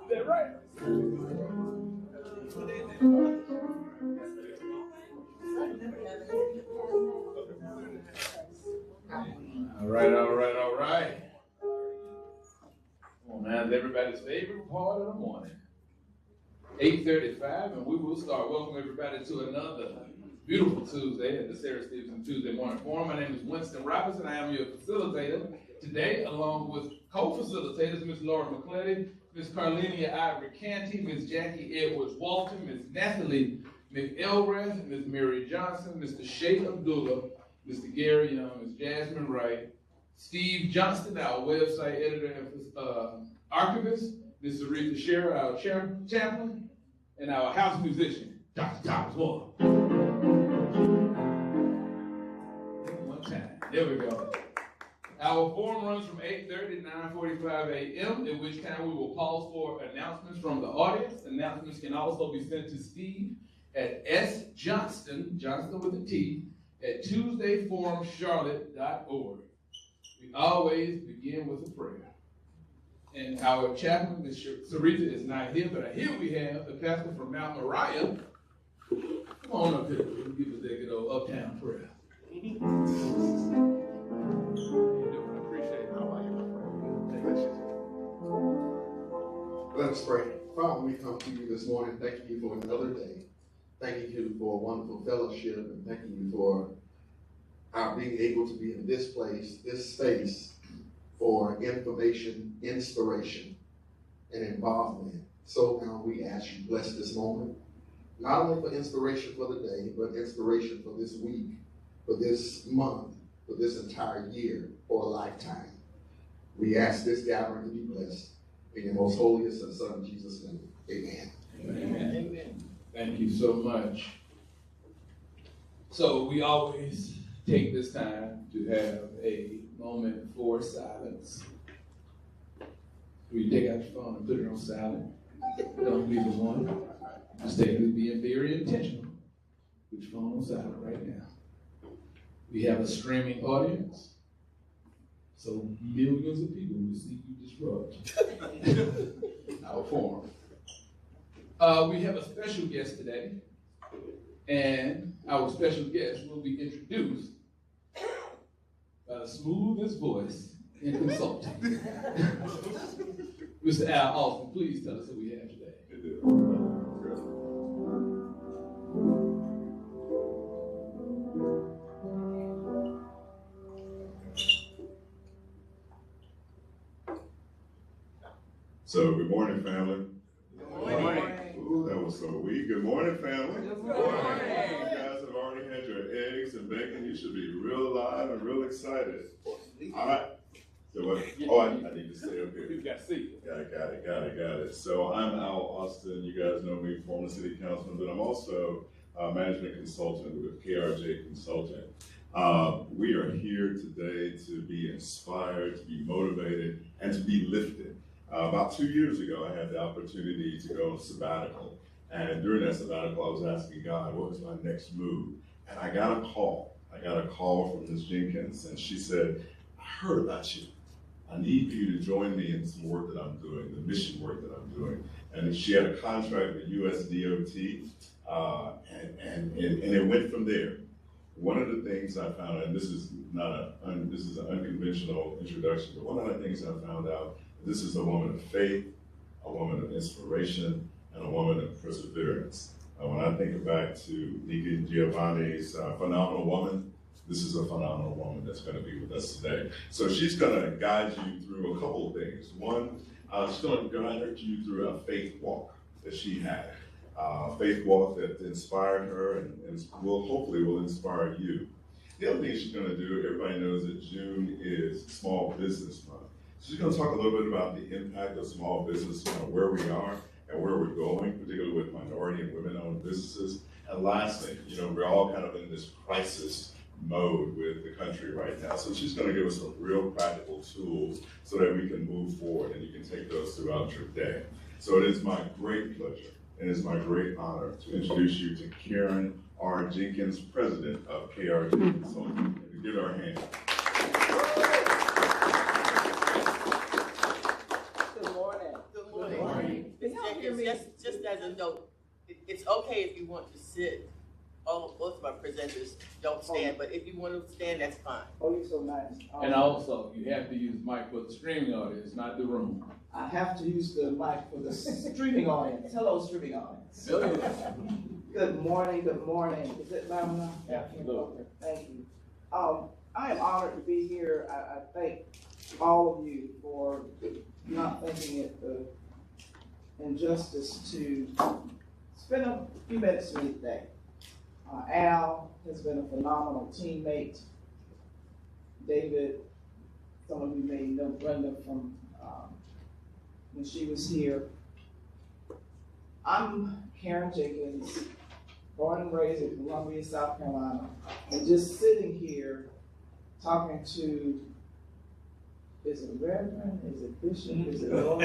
that right? All right, all right, all right. Come on, man, it's everybody's favorite part of the morning. 8:35, and we will start. Welcome everybody to another beautiful Tuesday at the Sarah Stevenson Tuesday Morning Forum. My name is Winston Robinson. I am your facilitator today, along with co-facilitators, Ms. Laura McClellan, Ms. Carlinia Ivory Canty, Ms. Jackie Edwards Walton, Ms. Natalie McElrath, Ms. Mary Johnson, Mr. Sheikh Abdullah, Mr. Gary Young, Ms. Jasmine Wright, Steve Johnston, our website editor and archivist, Ms. Aretha Shearer, our chaplain, and our house musician, Dr. Thomas Moore. One time. There we go. Our forum runs from 8:30 to 9:45 a.m., at which time we will pause for announcements from the audience. Announcements can also be sent to Steve at sjohnston, Johnston with a T, at TuesdayForumCharlotte.org. We always begin with a prayer. And our chaplain, Ms. Sarita, is not here, but here we have the pastor from Mount Moriah. Come on up here. We'll give us that good old uptown prayer. How you doing? I appreciate it. How are you, my friend? Let us pray. Father, we come to you this morning thanking you for another day. Thanking you for a wonderful fellowship, and thanking you for our being able to be in this place, this space, for information, inspiration, and involvement. So now we ask you bless this moment, not only for inspiration for the day, but inspiration for this week, for this month, for this entire year, for a lifetime. We ask this gathering to be blessed in your most holiest and Son, Jesus' name. Amen. Amen. Amen. Thank you so much. So we always take this time to have a moment for silence. You take out your phone and put it on silent. Don't be the one. Just take it being very intentional. Put your phone on silent right now. We have a streaming audience, so millions of people will see you disrupt our forum. We have a special guest today, and our special guest will be introduced by the smoothest voice in consulting. Mr. Al Austin, please tell us who we have today. So, good morning, family. Good morning. Ooh, that was so weak. Good morning, family. Good morning. You guys have already had your eggs and bacon. You should be real alive and real excited. All right. So what? Oh, I need to stay up here. You got to see it. Got it. So I'm Al Austin. You guys know me, former city councilman, but I'm also a management consultant with KRJ Consulting. We are here today to be inspired, to be motivated, and to be lifted. About 2 years ago, I had the opportunity to go on sabbatical. And during that sabbatical, I was asking God, what was my next move? And I got a call. From Ms. Jenkins, and she said, I heard about you. I need you to join me in some work that I'm doing, the mission work that I'm doing. And she had a contract with US DOT, and it went from there. One of the things I found, and this is an unconventional introduction, but one of the things I found out, this is a woman of faith, a woman of inspiration, and a woman of perseverance. When I think back to Nika Giovanni's Phenomenal Woman, this is a phenomenal woman that's going to be with us today. So she's going to guide you through a couple of things. One, she's going to guide you through a faith walk that she had. Faith walk that inspired her and hopefully will inspire you. The other thing she's going to do, everybody knows that June is Small Business Month. So she's going to talk a little bit about the impact of small business, where we are and where we're going, particularly with minority and women-owned businesses. And lastly, we're all kind of in this crisis mode with the country right now. So she's going to give us some real practical tools so that we can move forward and you can take those throughout your day. So it is my great pleasure and it's my great honor to introduce you to Karen R. Jenkins, president of KRJ Consulting. And to give her a hand. Good morning. just as a note, it's okay if you want to sit. Most of our presenters don't stand, but if you want to stand, that's fine. Oh, you're so nice. And also, you have to use mic for the streaming audience, not the room. I have to use the mic for the streaming audience. Hello, streaming audience. Good morning, good morning. Is it loud enough? Absolutely. Thank you. I am honored to be here. I thank all of you for not thinking it the injustice to spend a few minutes with me today. Al has been a phenomenal teammate. David, some of you may know Brenda from when she was here. I'm Karen Jenkins, born and raised in Columbia, South Carolina, and just sitting here talking to, is it Reverend, is it Bishop, is it Lord?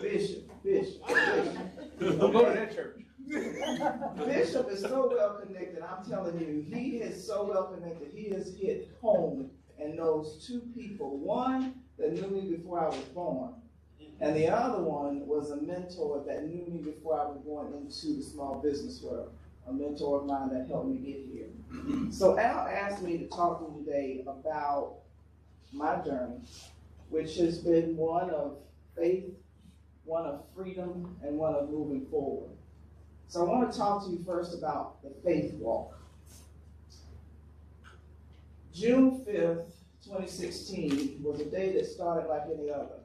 Bishop. Don't go to that church. Bishop is so well connected, I'm telling you, he is so well connected, he has hit home and knows two people. One that knew me before I was born, and the other one was a mentor that knew me before I was born into the small business world, a mentor of mine that helped me get here. So Al asked me to talk to you today about my journey, which has been one of faith, one of freedom, and one of moving forward. So I want to talk to you first about the faith walk. June 5th, 2016 was a day that started like any other,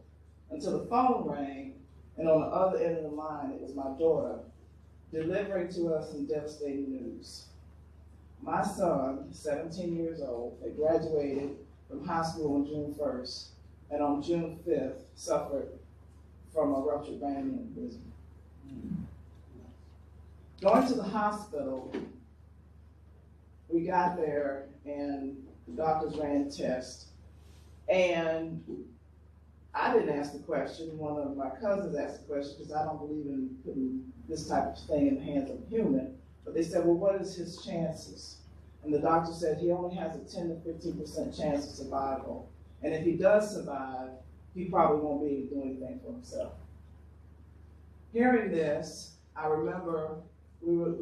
until the phone rang, and on the other end of the line, it was my daughter delivering to us some devastating news. My son, 17 years old, had graduated from high school on June 1st, and on June 5th, suffered from a ruptured brain aneurysm. Going to the hospital, we got there, and the doctors ran tests, and I didn't ask the question. One of my cousins asked the question because I don't believe in putting this type of thing in the hands of a human. But they said, well, what is his chances? And the doctor said he only has a 10 to 15% chance of survival. And if he does survive, he probably won't be able to do anything for himself. Hearing this, I remember we were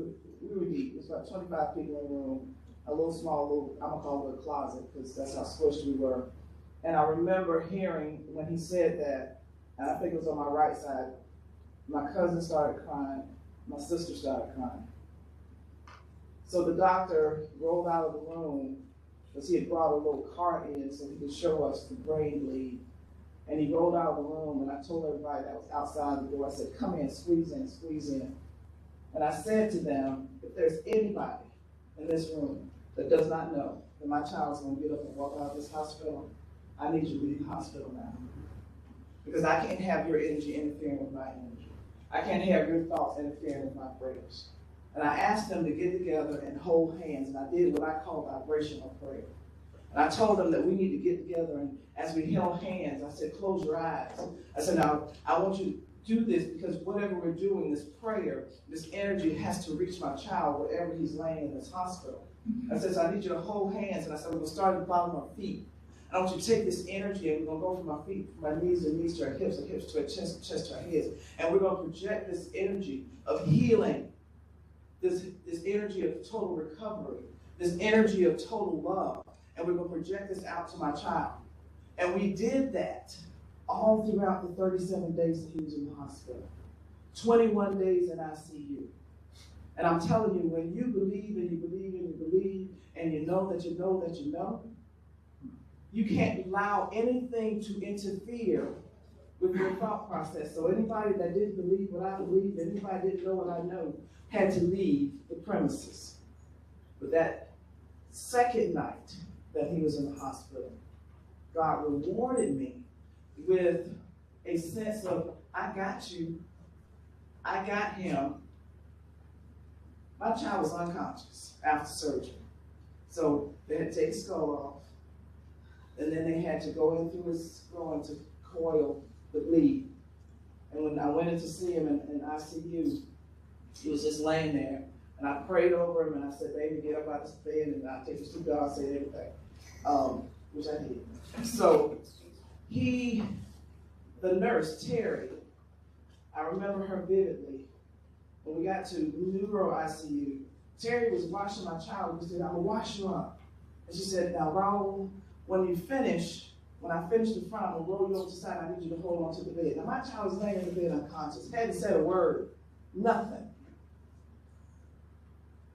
deep. It was about 25 people in the room, a little, I'm gonna call it a closet because that's how squished we were. And I remember hearing when he said that, and I think it was on my right side, my cousin started crying, my sister started crying. So the doctor rolled out of the room because he had brought a little cart in so he could show us the brain bleed. And he rolled out of the room, and I told everybody that was outside the door, I said, come in, squeeze in, squeeze in. And I said to them, if there's anybody in this room that does not know that my child's gonna get up and walk out of this hospital, I need you to leave the hospital now. Because I can't have your energy interfering with my energy. I can't have your thoughts interfering with my prayers. And I asked them to get together and hold hands, and I did what I call vibrational prayer. And I told them that we need to get together, and as we held hands, I said, close your eyes. I said, now, I want you to do this because whatever we're doing, this prayer, this energy has to reach my child wherever he's laying in this hospital. I said, so I need you to hold hands, and I said, we're gonna start at the bottom of our feet. I want you to take this energy, and we're gonna go from our feet, from our knees to our hips to our chest to our heads. And we're gonna project this energy of healing, this energy of total recovery, this energy of total love. And we're gonna project this out to my child. And we did that all throughout the 37 days that he was in the hospital. 21 days in ICU. And I'm telling you, when you believe and you believe and you believe, and you know that you know that you know, you can't allow anything to interfere with your thought process. So anybody that didn't believe what I believe, anybody didn't know what I know, had to leave the premises. But that second night that he was in the hospital, God rewarded me with a sense of, I got you, I got him. My child was unconscious after surgery. So they had to take his skull off, and then they had to go in through his groin to coil the bleed. And when I went in to see him in ICU, he was just laying there. And I prayed over him, and I said, baby, get up out of the bed, and I'll take you to God, say everything, which I did. So he The nurse, Terry, I remember her vividly. When we got to neuro ICU, Terry was washing my child. We said, I'm gonna wash you up. And she said, now Raul, when I finish the front, I'm gonna roll you over to the side. I need you to hold on to the bed. Now my child was laying in the bed unconscious, hadn't said a word, nothing.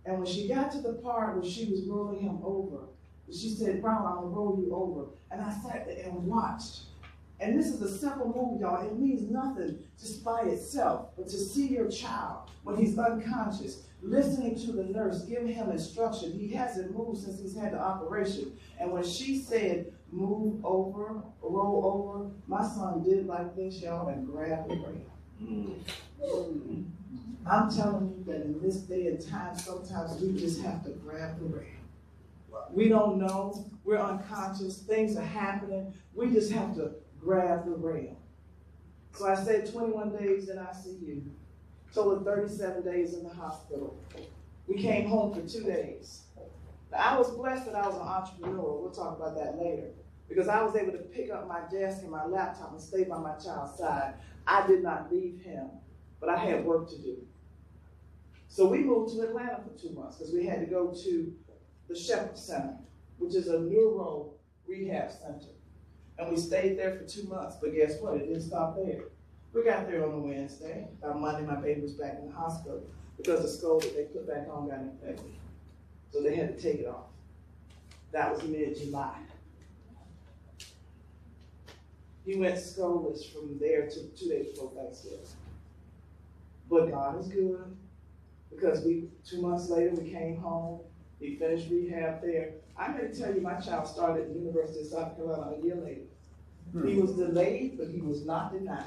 And when she got to the part where she was rolling him over, she said, Raul, I'm gonna roll you over. And I sat there and watched. And this is a simple move, y'all. It means nothing just by itself, but to see your child when he's unconscious, listening to the nurse, giving him instruction. He hasn't moved since he's had the operation. And when she said, move over, roll over, my son did like this, y'all, and grabbed the rail. I'm telling you that in this day and time, sometimes we just have to grab the rail. We don't know. We're unconscious. Things are happening. We just have to grab the rail. So I said 21 days in ICU, total of 37 days in the hospital. We came home for 2 days. Now, I was blessed that I was an entrepreneur. We'll talk about that later. Because I was able to pick up my desk and my laptop and stay by my child's side. I did not leave him, but I had work to do. So we moved to Atlanta for 2 months because we had to go to the Shepherd Center, which is a neuro rehab center. And we stayed there for 2 months, but guess what? It didn't stop there. We got there on a Wednesday. By Monday, my baby was back in the hospital because the skull that they put back on got infected. So they had to take it off. That was mid-July. He went scoleless from there to 2 days before Thanksgiving. But God is good because 2 months later, we came home. He finished rehab there. I'm going to tell you, my child started at the University of South Carolina a year later. He was delayed, but he was not denied.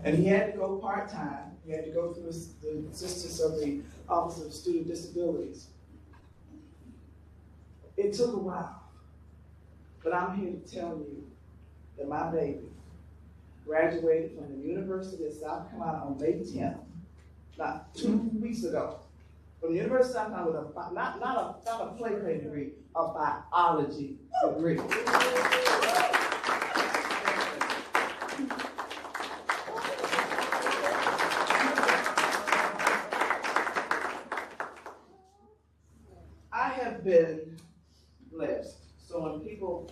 And he had to go part-time. He had to go through the assistance of the Office of Student Disabilities. It took a while, but I'm here to tell you that my baby graduated from the University of South Carolina on May 10th, not 2 weeks ago. From the University of South Carolina with not a play degree, a biology degree. I have been blessed. So when people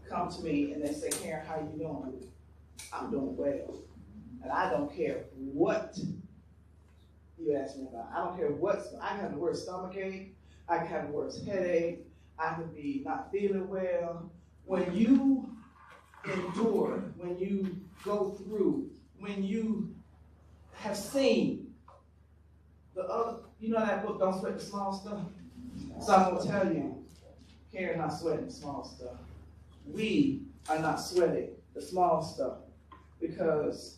come to me and they say, Karen, how you doing? I'm doing well. And I don't care what you ask me about. I don't care I can have the worst stomachache, I can have the worst headache, I could be not feeling well. When you endure, when you go through, when you have seen the other, you know that book, Don't Sweat the Small Stuff? So I'm gonna tell you, Karen's not sweating the small stuff. We are not sweating the small stuff because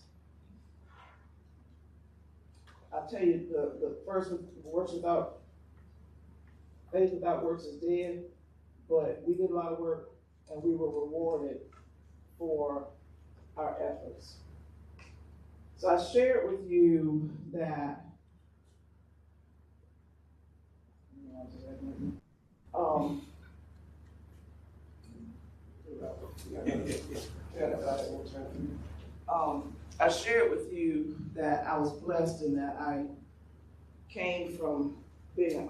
I'll tell you, the first faith without works is dead, but we did a lot of work and we were rewarded for our efforts. So I shared with you that I shared with you that I was blessed in that I came from being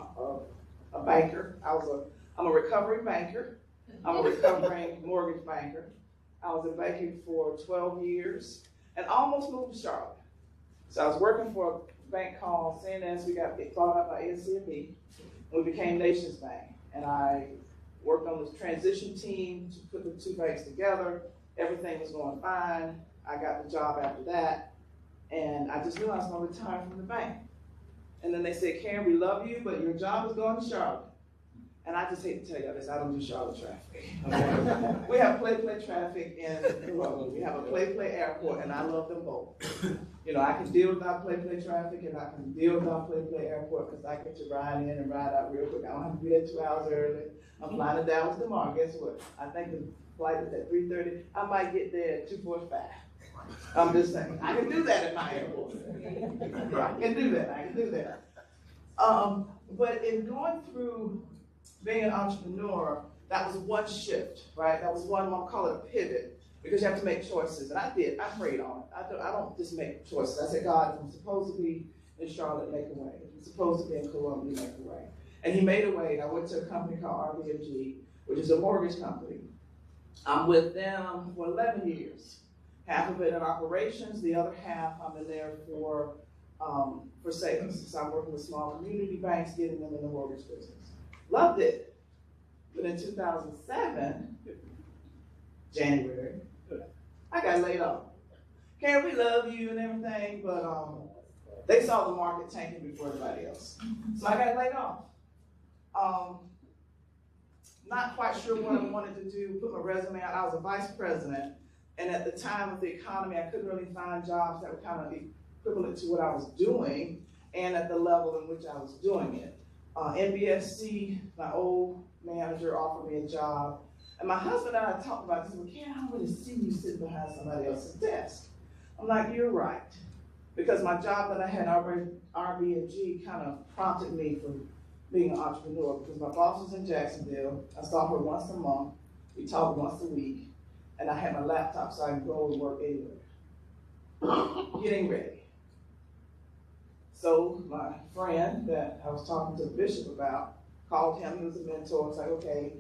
a banker. I'm a recovering banker. I'm a recovering mortgage banker. I was in banking for 12 years and almost moved to Charlotte. So I was working for a bank called CNS. We got bought out by NCB. We became Nations Bank. And I worked on this transition team to put the two banks together. Everything was going fine. I got the job after that. And I just knew I was going to retire from the bank. And then they said, Karen, we love you, but your job is going to Charlotte. And I just hate to tell you this, I don't do Charlotte traffic. We have play traffic in Rome. We have a play airport, and I love them both. You know, I can deal without play traffic, and I can deal without play airport because I get to ride in and ride out real quick. I don't have to be there 2 hours early. I'm flying to Dallas tomorrow. Guess what? I think the flight is at 3:30. I might get there at 2:45. I'm just saying, I can do that at my airport. I can do that. But in going through being an entrepreneur, that was one shift, right? That was one, I'll call it a pivot. because you have to make choices. And I did. I prayed on it. I don't just make choices. I said, God, if I'm supposed to be in Charlotte, make a way. If I'm supposed to be in Columbia, make a way. And he made a way. And I went to a company called RBMG, which is a mortgage company. I'm with them for 11 years. Half of it in operations, the other half I'm in there for sales. So I'm working with small community banks, getting them in the mortgage business. Loved it. But in 2007, January, I got laid off. Karen, we love you and everything, but they saw the market tanking before everybody else. So I got laid off. Not quite sure what I wanted to do, put my resume out. I was a vice president, and at the time of the economy, I couldn't really find jobs that were kind of equivalent to what I was doing and at the level in which I was doing it. NBSC, my old manager, offered me a job. And my husband and I talked about this. Well, Karen, I don't really see you sitting behind somebody else's desk. I'm like, you're right. Because my job that I had already, RBMG, kind of prompted me for being an entrepreneur, because my boss was in Jacksonville. I saw her once a month. We talked once a week. And I had my laptop so I could go and work anywhere. Getting ready. So my friend that I was talking to the bishop about called him. He was a mentor. It's like, okay,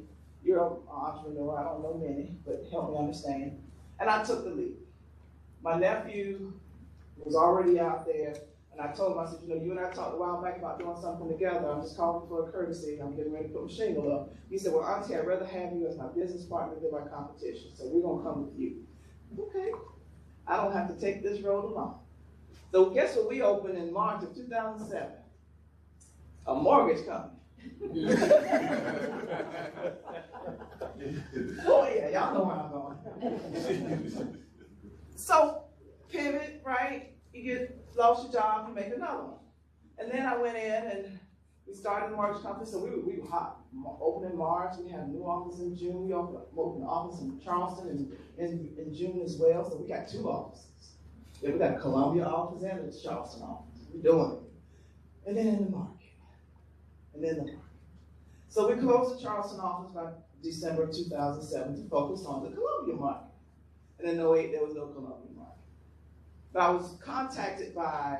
you're an entrepreneur. I don't know many, but help me understand. And I took the lead. My nephew was already out there, and I told him, I said, you and I talked a while back about doing something together. I'm just calling for a courtesy. I'm getting ready to put my shingle up. He said, well, Auntie, I'd rather have you as my business partner than my competition, so we're going to come with you. Okay. I don't have to take this road alone. So guess what we opened in March of 2007? A mortgage company. Oh yeah, y'all know where I'm going. So pivot, right? You lost your job, you make another one. And then I went in and we started the mortgage company. So we were hot. Opened in March. We had a new office in June. We opened an office in Charleston in June as well. So we got 2 offices. Then we got a Columbia office and a Charleston office. We're doing it. And then in the market. And then the market. So we closed the Charleston office by December 2007 to focus on the Columbia market. And in 2008, there was no Columbia market. But I was contacted by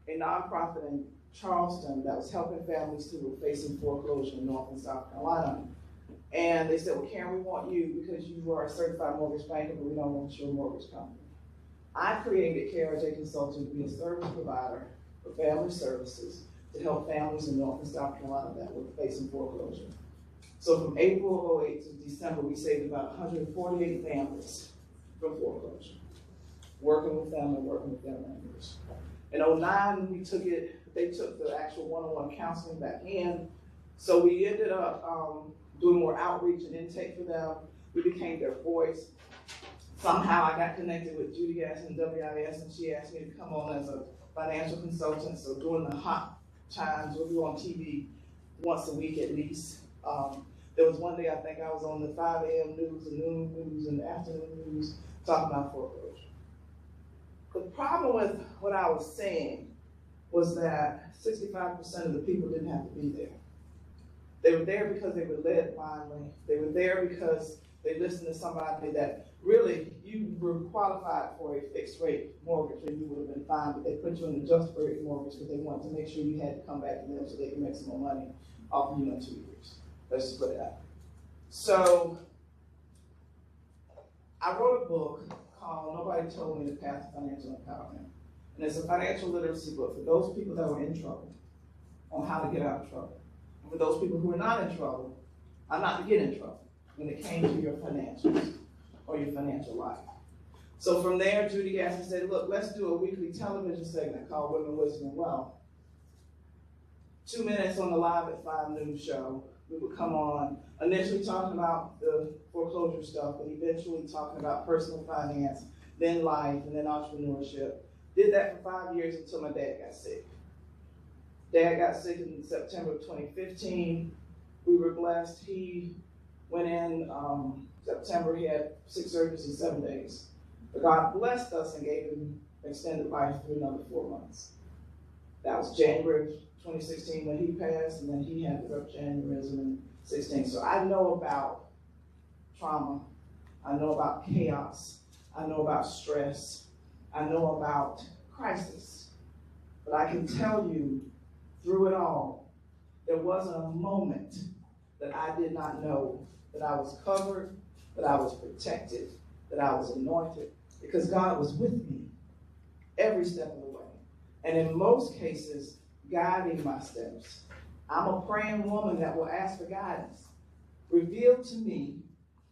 a nonprofit in Charleston that was helping families who were facing foreclosure in North and South Carolina. And they said, well, Karen, we want you because you are a certified mortgage banker, but we don't want your mortgage company. I created KRJ Consulting to be a service provider for family services to help families in North and South Carolina that were facing foreclosure. So from April of 2008 to December, we saved about 148 families from foreclosure, working with them and working with their members. In 2009, they took the actual one-on-one counseling back in. So we ended up doing more outreach and intake for them. We became their voice. Somehow I got connected with Judy Gass and WIS, and she asked me to come on as a financial consultant. So during the hot times, we'll be on TV once a week at least. There was one day I think I was on the 5 a.m. news, the noon news, and the afternoon news talking about foreclosure. The problem with what I was saying was that 65% of the people didn't have to be there. They were there because they were led blindly. They were there because they listened to somebody that really, you were qualified for a fixed rate mortgage and you would have been fine, but they put you in an adjustable rate mortgage because they wanted to make sure you had to come back to them so they could make some more money off of you in 2 years. Let's just put it out. So I wrote a book called Nobody Told Me the Path to Financial Empowerment. And it's a financial literacy book for those people that were in trouble on how to get out of trouble. And for those people who are not in trouble, on not to get in trouble when it came to your financials or your financial life. So from there, Judy Gaston said, look, let's do a weekly television segment called Women, Wisdom, and Wealth. 2 minutes on the Live at 5 news show. We would come on, initially talking about the foreclosure stuff, but eventually talking about personal finance, then life, and then entrepreneurship. Did that for 5 years until my dad got sick. Dad got sick in September of 2015. We were blessed. He went in September. He had 6 surgeries in 7 days. But God blessed us and gave him extended life for another 4 months. That was January 2016 when he passed, and then he had the rupture aneurysm in 16. So I know about trauma. I know about chaos. I know about stress. I know about crisis. But I can tell you, through it all, there wasn't a moment that I did not know that I was covered, that I was protected, that I was anointed, because God was with me every step of the way. And in most cases, guiding my steps. I'm a praying woman that will ask for guidance. Reveal to me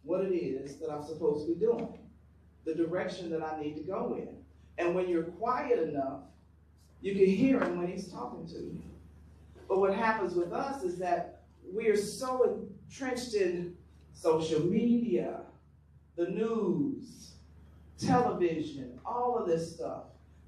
what it is that I'm supposed to be doing, the direction that I need to go in. And when you're quiet enough, you can hear him when he's talking to you. But what happens with us is that we are so entrenched in social media, the news, television, all of this stuff,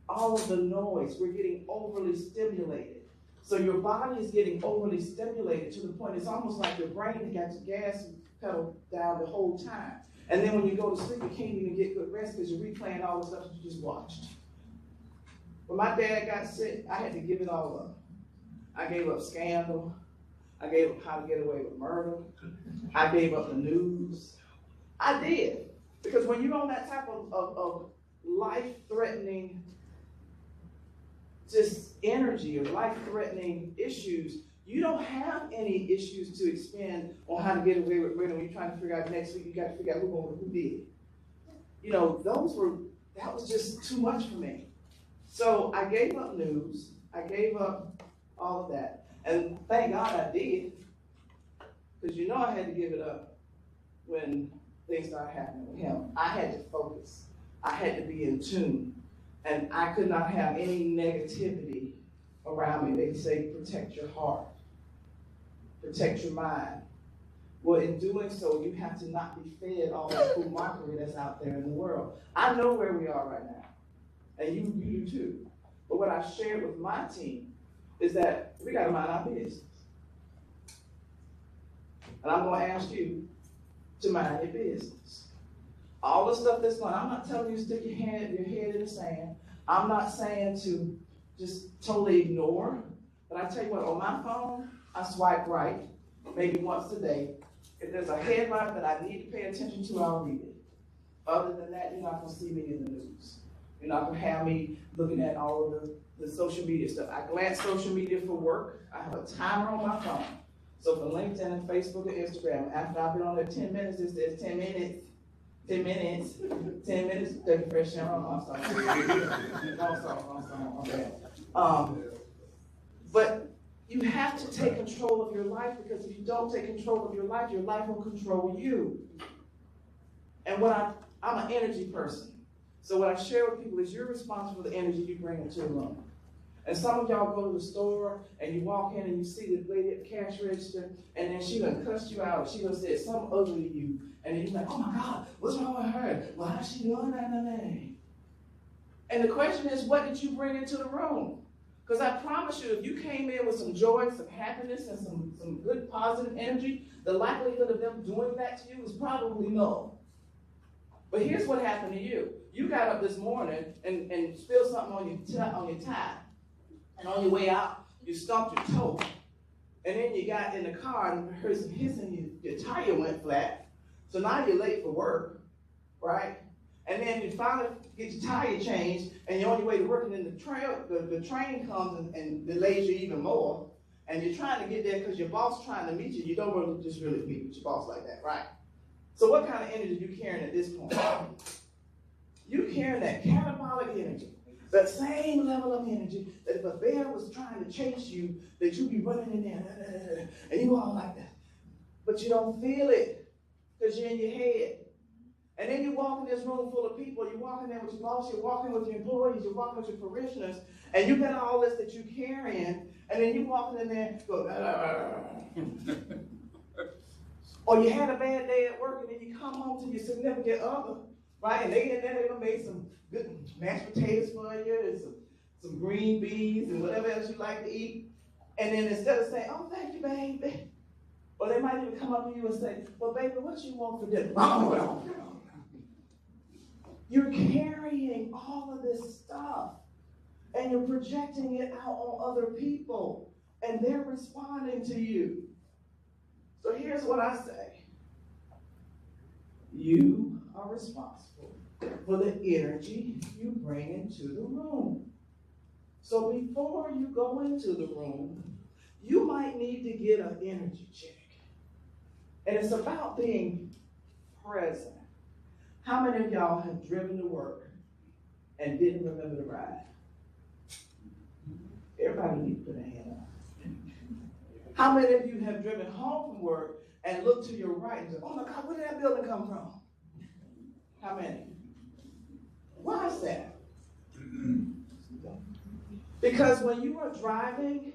all of the noise. We're getting overly stimulated. So your body is getting overly stimulated to the point it's almost like your brain got your gas pedal down the whole time. And then when you go to sleep, you can't even get good rest because you're replaying all the stuff that you just watched. When my dad got sick, I had to give it all up. I gave up Scandal. I gave up How to Get Away with Murder. I gave up the news. I did. Because when you're on that type of life-threatening just energy or life-threatening issues, you don't have any issues to expend on how to get away with murder. When you're trying to figure out next week, you got to figure out who did. You know, that was just too much for me. So I gave up news. I gave up all of that. And thank God I did. Because you know I had to give it up when things started happening with him. I had to focus. I had to be in tune. And I could not have any negativity around me. They say protect your heart. Protect your mind. Well, in doing so, you have to not be fed all that food mockery that's out there in the world. I know where we are right now. And you do too. But what I shared with my team is that we got to mind our business. And I'm going to ask you to mind your business. All the stuff that's going on, I'm not telling you to stick your head in the sand. I'm not saying to just totally ignore. But I tell you what, on my phone, I swipe right maybe once a day. If there's a headline that I need to pay attention to, I'll read it. Other than that, you're not going to see me in the news. You're not going to have me looking at all of the social media stuff. I glance social media for work. I have a timer on my phone. So for LinkedIn and Facebook and Instagram, after I've been on there 10 minutes, it says 10 minutes. 10 minutes, 10 minutes, take a fresh shower. I'm sorry. But you have to take control of your life, because if you don't take control of your life will control you. And I'm an energy person. So what I share with people is you're responsible for the energy you bring into the room. And some of y'all go to the store and you walk in and you see the lady at the cash register, and then she done cussed you out. She done said something ugly to you. And then you're like, oh my God, what's wrong with her? Well, how's she doing that? And the question is, what did you bring into the room? Because I promise you, if you came in with some joy, some happiness, and some good positive energy, the likelihood of them doing that to you is probably null. But here's what happened to you. You got up this morning and spilled something on your tie. And on your way out, you stumped your toe. And then you got in the car and heard some hissing, your tire went flat. So now you're late for work, right? And then you finally get your tire changed and you're on your way to work, and then the train comes and delays you even more. And you're trying to get there because your boss is trying to meet you. You don't really just really meet with your boss like that, right? So what kind of energy are you carrying at this point? You're carrying that catabolic energy. That same level of energy that if a bear was trying to chase you, that you'd be running in there, and you all like that. But you don't feel it because you're in your head. And then you walk in this room full of people, you're walking there with your boss, you're walking with your employees, you're walking with your parishioners, and you got all this that you're carrying, and then you walking in there and go, or you had a bad day at work, and then you come home to your significant other, right? And they in there, they made some good mashed potatoes for you, and some green beans, and whatever else you like to eat. And then instead of saying, oh, thank you, baby, or they might even come up to you and say, well, baby, what you want for dinner? You're carrying all of this stuff, and you're projecting it out on other people, and they're responding to you. So here's what I say. You are responsible for the energy you bring into the room. So before you go into the room, you might need to get an energy check. And it's about being present. How many of y'all have driven to work and didn't remember the ride? Everybody need to put a hand up. How many of you have driven home from work and looked to your right and said, oh my God, where did that building come from? How many? Why is that? Because when you are driving,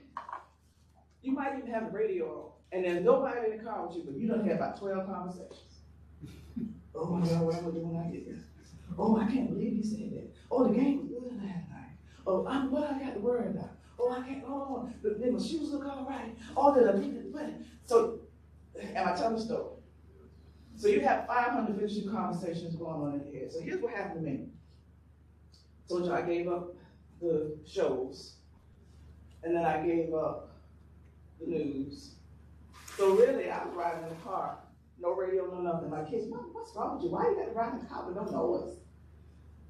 you might even have the radio on, and there's nobody in the car with you, but you done had about 12 conversations. Oh my God, what am I doing when I get there? Oh, I can't believe you said that. Oh, the game was good last night. Oh, what I got to worry about? Oh, I can't, oh, did my shoes look all right? Oh, did I need the money? So, am I telling the story? So you have 552 conversations going on in your head. So here's what happened to me. Told you I gave up the shows, and then I gave up the news. So really, I was riding in the car, no radio, no nothing. My kids, Mom, what's wrong with you? Why you got to ride in the car with no noise?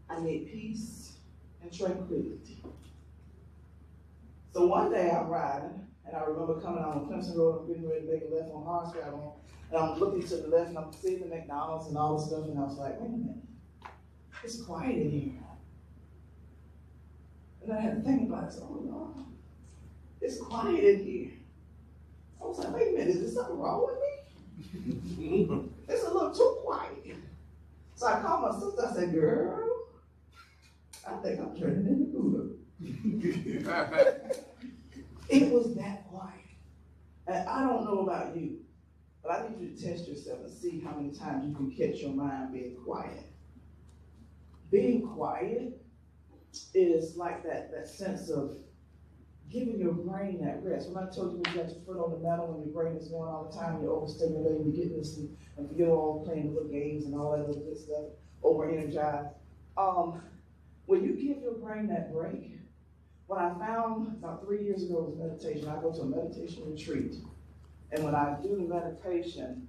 I need peace and tranquility. So one day I'm riding, and I remember coming on Clemson Road, I'm getting ready to make a left on Hardscrabble, and I'm looking to the left, and I'm seeing the McDonald's and all this stuff, and I was like, wait a minute, it's quiet in here. And I had to think about it. So, oh no, it's quiet in here. I was like, wait a minute, is there something wrong with me? It's a little too quiet. So I called my sister, I said, girl, I think I'm turning into Buddha. It was that quiet. And I don't know about you, but I need you to test yourself and see how many times you can catch your mind being quiet. Being quiet is like that sense of giving your brain that rest. When I told you when you got your foot on the metal and your brain is going all the time, you're overstimulated, you're getting this and you're all playing little games and all that other good stuff, over-energized. When you give your brain that break, what I found about 3 years ago was meditation. I go to a meditation retreat. And when I do the meditation,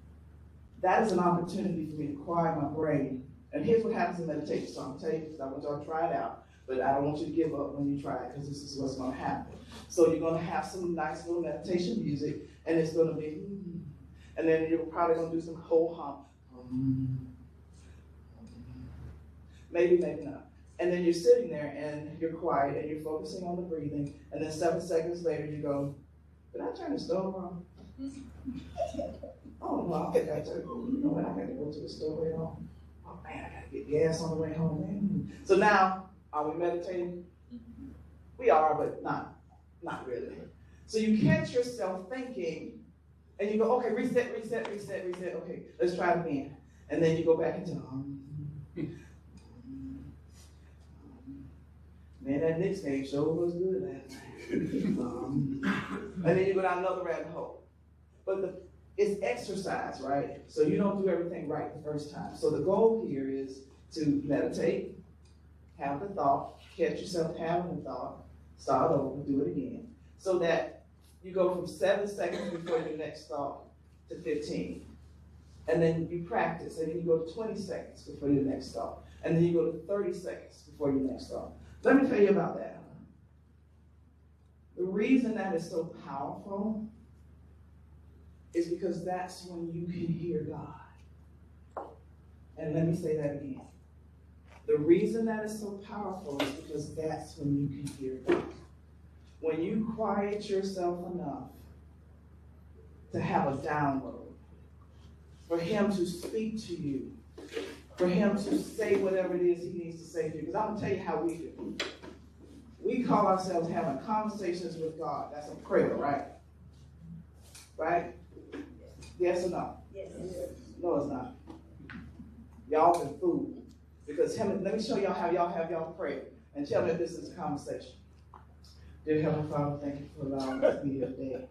that is an opportunity for me to quiet my brain. And here's what happens in meditation. So I'm going to tell you because I want y'all to try it out. But I don't want you to give up when you try it because this is what's going to happen. So you're going to have some nice little meditation music, and it's going to be, and then you're probably going to do some whole hum. Maybe, maybe not. And then you're sitting there and you're quiet and you're focusing on the breathing. And then 7 seconds later you go, did I turn the stove on? Oh, no, I think I turned, you know what, I got to go to the stove right on. Oh man, I got to get gas on the way home, man. So now, are we meditating? We are, but not really. So you catch yourself thinking and you go, okay, reset. Okay, let's try it again. And then you go back into, man, that Knicks game sure was good last night. And then you go down another rabbit hole. But it's exercise, right? So you don't do everything right the first time. So the goal here is to meditate, have the thought, catch yourself having the thought, start over, do it again. So that you go from 7 seconds before your next thought to 15. And then you practice, and then you go to 20 seconds before your next thought. And then you go to 30 seconds before your next thought. Let me tell you about that. The reason that is so powerful is because that's when you can hear God. And let me say that again. The reason that is so powerful is because that's when you can hear God. When you quiet yourself enough to have a download, for Him to speak to you, for Him to say whatever it is He needs to say to you. Because I'm going to tell you how we do. We call ourselves having conversations with God. That's a prayer, right? Right? Yes or no? Yes. No, it's not. Y'all been fooled. Because let me show y'all how y'all have y'all prayer. And tell me if this is a conversation. Dear Heavenly Father, thank you for allowing us to be here today.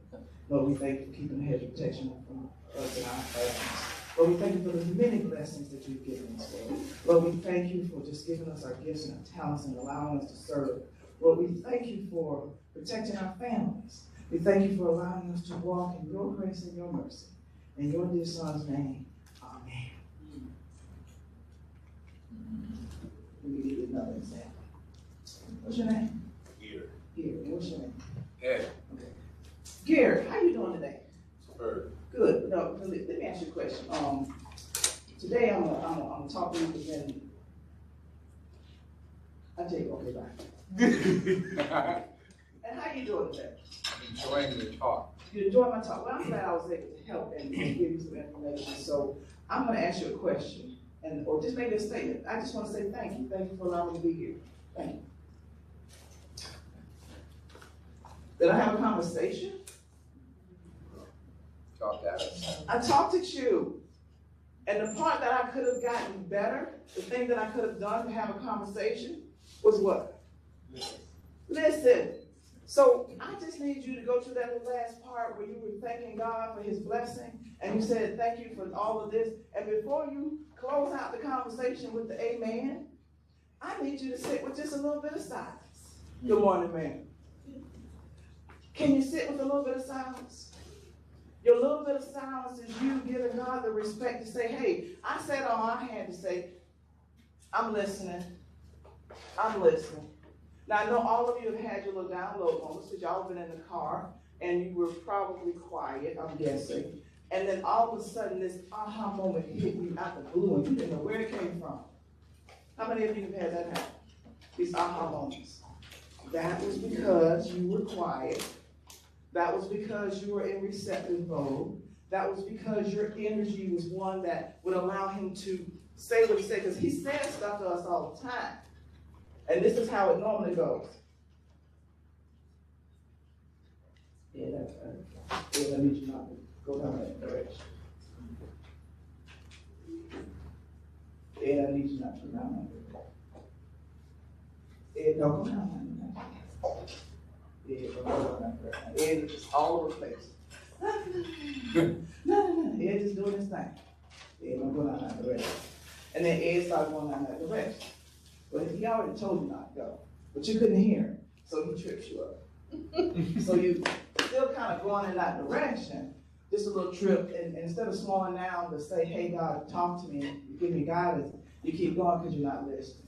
Lord, we thank you for keeping the hedge of protection from us and our families. Lord, we thank you for the many blessings that you've given us, Lord. Lord, we thank you for just giving us our gifts and our talents and allowing us to serve. Lord, we thank you for protecting our families. We thank you for allowing us to walk in your grace and your mercy. In your dear Son's name, amen. Let me give you another example. What's your name? Here. Gary. What's your name? Hey. Okay. Gary, how you doing today? Bird. Good. No, let me ask you a question. Today I'm talking to you, then I tell you, okay, bye. And how you doing today? Enjoying the talk. You enjoy my talk? Well, I'm glad I was able to help and give you some information. So I'm going to ask you a question, or just make a statement. I just want to say thank you. Thank you for allowing me to be here. Thank you. Did I have a conversation? Talk at us. I talked at you. And the part that I could have gotten better, the thing that I could have done to have a conversation was what? Listen. So I just need you to go to that last part where you were thanking God for his blessing, and you said thank you for all of this. And before you close out the conversation with the amen, I need you to sit with just a little bit of silence. Good morning, man. Can you sit with a little bit of silence? Your little bit of silence is you giving God the respect to say, hey, I said all I had to say. I'm listening. I'm listening. Now, I know all of you have had your little download moments because y'all have been in the car and you were probably quiet, I'm guessing. And then all of a sudden, this aha moment hit you out the blue and you didn't know where it came from. How many of you have had that happen? These aha moments. That was because you were quiet. That was because you were in receptive mode. That was because your energy was one that would allow him to say what he said, because he says stuff to us all the time. And this is how it normally goes. Yeah, that's right. Yeah, I need you not to go down that direction. Yeah, I need you not to go down that direction. Yeah, don't go down that direction. Yeah, don't go down that direction. It's just all over the place. No. Ed just doing his thing. Yeah, don't go down that direction. And then Ed started going down that direction. But he already told you not to go, but you couldn't hear him, so he trips you up. So you still kind of going in that direction, just a little trip, and instead of slowing down to say, hey, God, talk to me, you give me guidance, you keep going because you're not listening.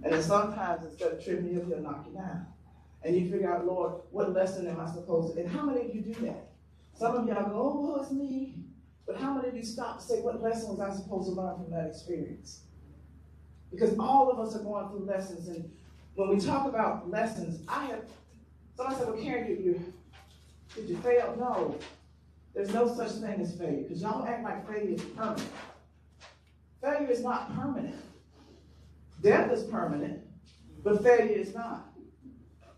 And then sometimes instead of tripping you up, he'll knock you down. And you figure out, Lord, what lesson am I supposed to, and how many of you do that? Some of y'all go, oh, well, it's me. But how many of you stop to say, what lesson was I supposed to learn from that experience? Because all of us are going through lessons, and when we talk about lessons, somebody said, well, Karen, did you fail? No, there's no such thing as failure, because y'all act like failure is permanent. Failure is not permanent. Death is permanent, but failure is not.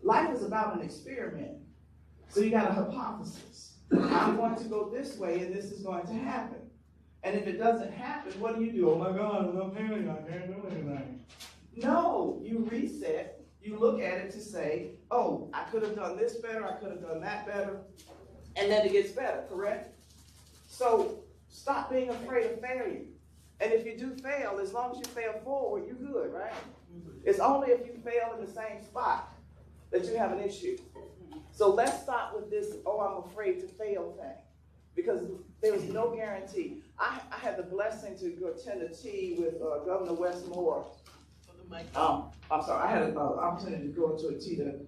Life is about an experiment, so you got a hypothesis. I'm going to go this way, and this is going to happen. And if it doesn't happen, what do? Oh my God, I'm not failing, I can't do anything. No, you reset, you look at it to say, oh, I could have done this better, I could have done that better, and then it gets better, correct? So stop being afraid of failure. And if you do fail, as long as you fail forward, you're good, right? It's only if you fail in the same spot that you have an issue. So let's stop with this, oh, I'm afraid to fail thing. Because there's no guarantee. I had the blessing to go attend a tea with Governor Westmore. I'm sorry, I had an opportunity to go to a tea to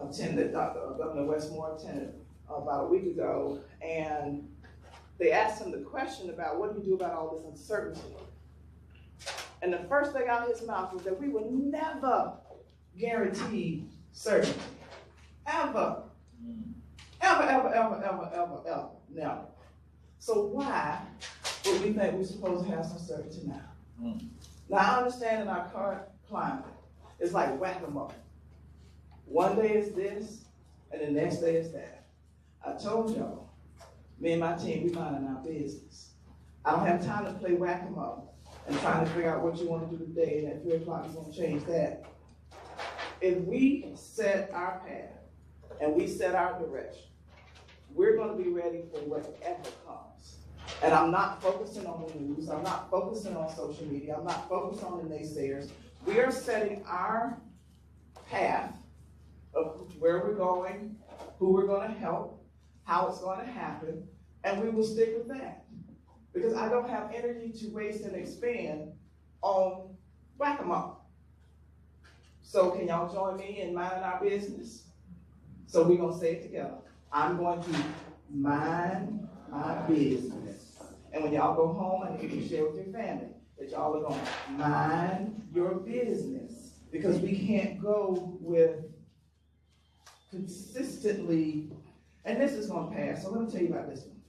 attend that Governor Westmore attended about a week ago. And they asked him the question about, what do you do about all this uncertainty? And the first thing out of his mouth was that we will never guarantee certainty. Ever. Ever. Never. So why would we think we're supposed to have some certainty now? Now, I understand in our current climate, it's like whack-a-mole. One day is this, and the next day is that. I told y'all, me and my team, we minding our business. I don't have time to play whack-a-mole and trying to figure out what you want to do today, and at 3 o'clock you're going to change that. If we set our path and we set our direction, we're going to be ready for whatever comes. And I'm not focusing on the news. I'm not focusing on social media. I'm not focused on the naysayers. We are setting our path of where we're going, who we're going to help, how it's going to happen, and we will stick with that. Because I don't have energy to waste and expend on Whack them up. So can y'all join me in minding our business? So we're gonna say it together. I'm going to mind my business. And when y'all go home, I need you to share with your family that y'all are gonna mind your business. Because we can't go with consistently, and this is gonna pass, so let me tell you about this one.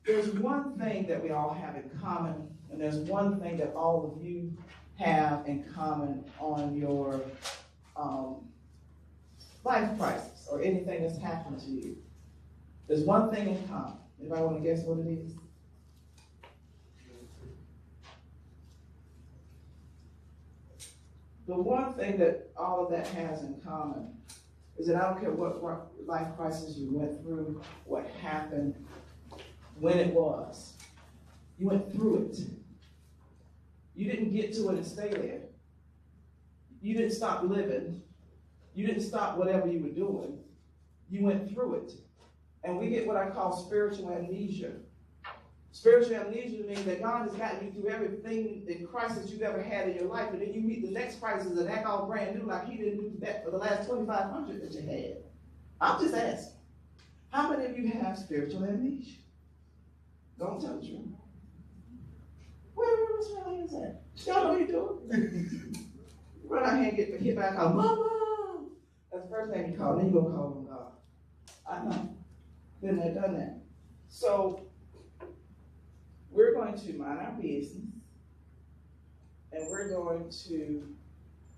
There's one thing that we all have in common, and there's one thing that all of you have in common on your life crisis or anything that's happened to you. There's one thing in common. Anybody want to guess what it is? The one thing that all of that has in common is that I don't care what life crisis you went through, what happened, when it was, you went through it. You didn't get to it and stay there. You didn't stop living. You didn't stop whatever you were doing. You went through it. And we get what I call spiritual amnesia. Spiritual amnesia means that God has gotten you through everything, the crisis you've ever had in your life, and then you meet the next crisis and act all brand new like he didn't do that for the last 2,500 that you had. I'm just asking, how many of you have spiritual amnesia? Don't tell the truth. Where's my hands at? Y'all know what you do? Run out here and get hit back out, Mama! That's the first name you call, then you gonna call him God. I know. Been there, done that. So, we're going to mind our business, and we're going to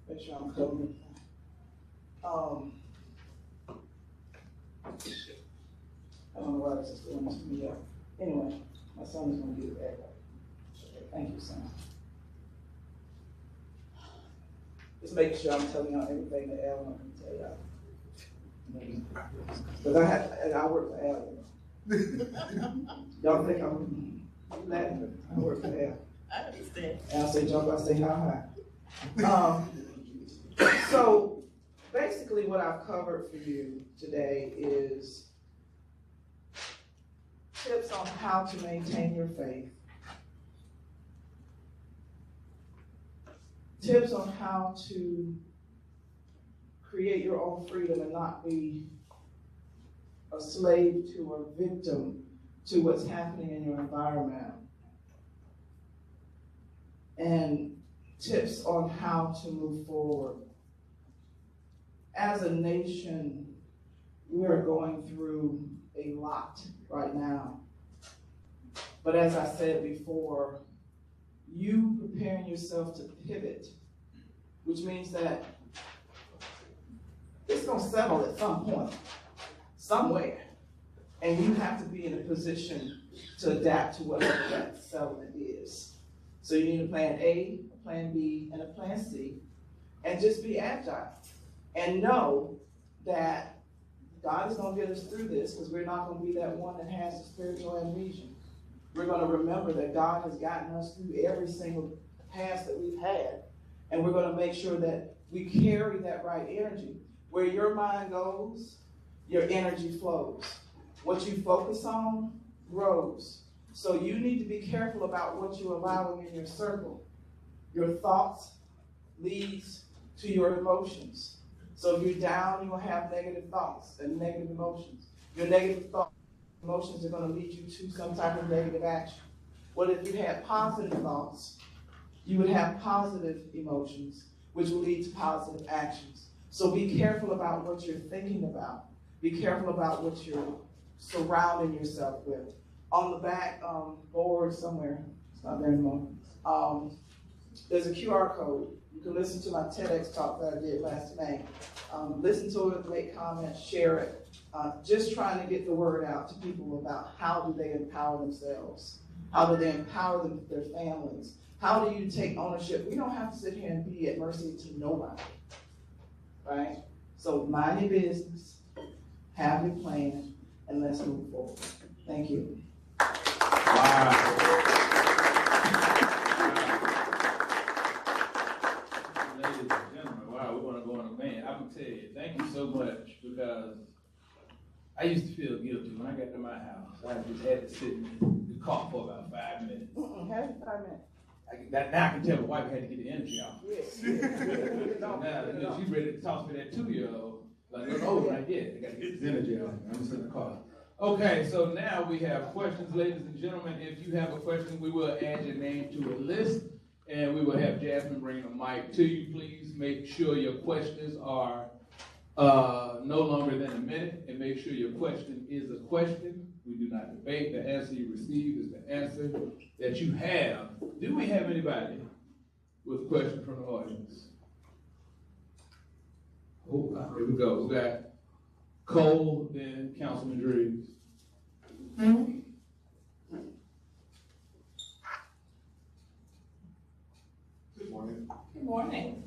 make sure I'm covering it. I don't know why this is going to me up. Anyway, my son is going to get it back. Thank you, son. Just making sure I'm telling y'all everything that Alan can tell y'all. Because I work for Alan. Y'all think I'm laughing? I work for Alan. I understand. Al say jump, I say how high. So basically what I've covered for you today is tips on how to maintain your faith, tips on how to create your own freedom and not be a slave to or victim to what's happening in your environment, and tips on how to move forward. As a nation, we are going through a lot right now. But as I said before, you preparing yourself to pivot, which means that it's going to settle at some point, somewhere. And you have to be in a position to adapt to whatever that settlement is. So you need a plan A, a plan B, and a plan C, and just be agile. And know that God is going to get us through this, because we're not going to be that one that has the spiritual amnesia. We're going to remember that God has gotten us through every single past that we've had. And we're going to make sure that we carry that right energy. Where your mind goes, your energy flows. What you focus on grows. So you need to be careful about what you're allowing in your circle. Your thoughts leads to your emotions. So if you're down, you're going to have negative thoughts and negative emotions. Your negative thoughts and emotions are going to lead you to some type of negative action. Well, if you had positive thoughts, you would have positive emotions, which will lead to positive actions. So be careful about what you're thinking about. Be careful about what you're surrounding yourself with. On the back board somewhere, it's not there anymore, there's a QR code. You can listen to my TEDx talk that I did last May. Listen to it, make comments, share it. Just trying to get the word out to people about how do they empower themselves? How do they empower their families? How do you take ownership? We don't have to sit here and be at mercy to nobody, right? So mind your business, have your plan, and let's move forward. Thank you. Wow. Ladies and gentlemen, wow, we're going to go on a man. I'm going to tell you, thank you so much, because I used to feel guilty when I got to my house. I just had to sit in the car for about 5 minutes. Have 5 minutes. Now I can tell my wife had to get the energy out. No, Now she's ready to toss me that 2-year-old. Like, no, not yet. I gotta get this energy out. I'm just in the car. Okay, so now we have questions, ladies and gentlemen. If you have a question, we will add your name to a list, and we will have Jasmine bring a mic to you. Please make sure your questions are no longer than a minute, and make sure your question is a question. We do not debate. The answer you receive is the answer that you have. Do we have anybody with a question from the audience? Oh, here we go. We got Cole, then Councilman Drees. Good morning. Good morning.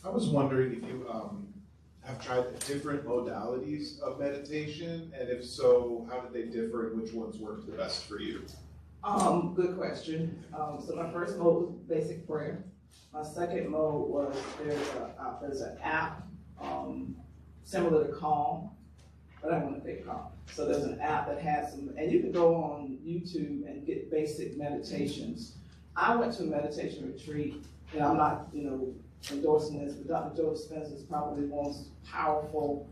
I was wondering if you have tried the different modalities of meditation, and if so, how did they differ and which ones worked the best for you? Good question. So my first mode was basic prayer. My second mode was there's an app similar to Calm, but I want to say Calm. So there's an app that has some, and you can go on YouTube and get basic meditations. I went to a meditation retreat, and I'm not, endorsing this, but Dr. Joe Dispenza is probably one of the most powerful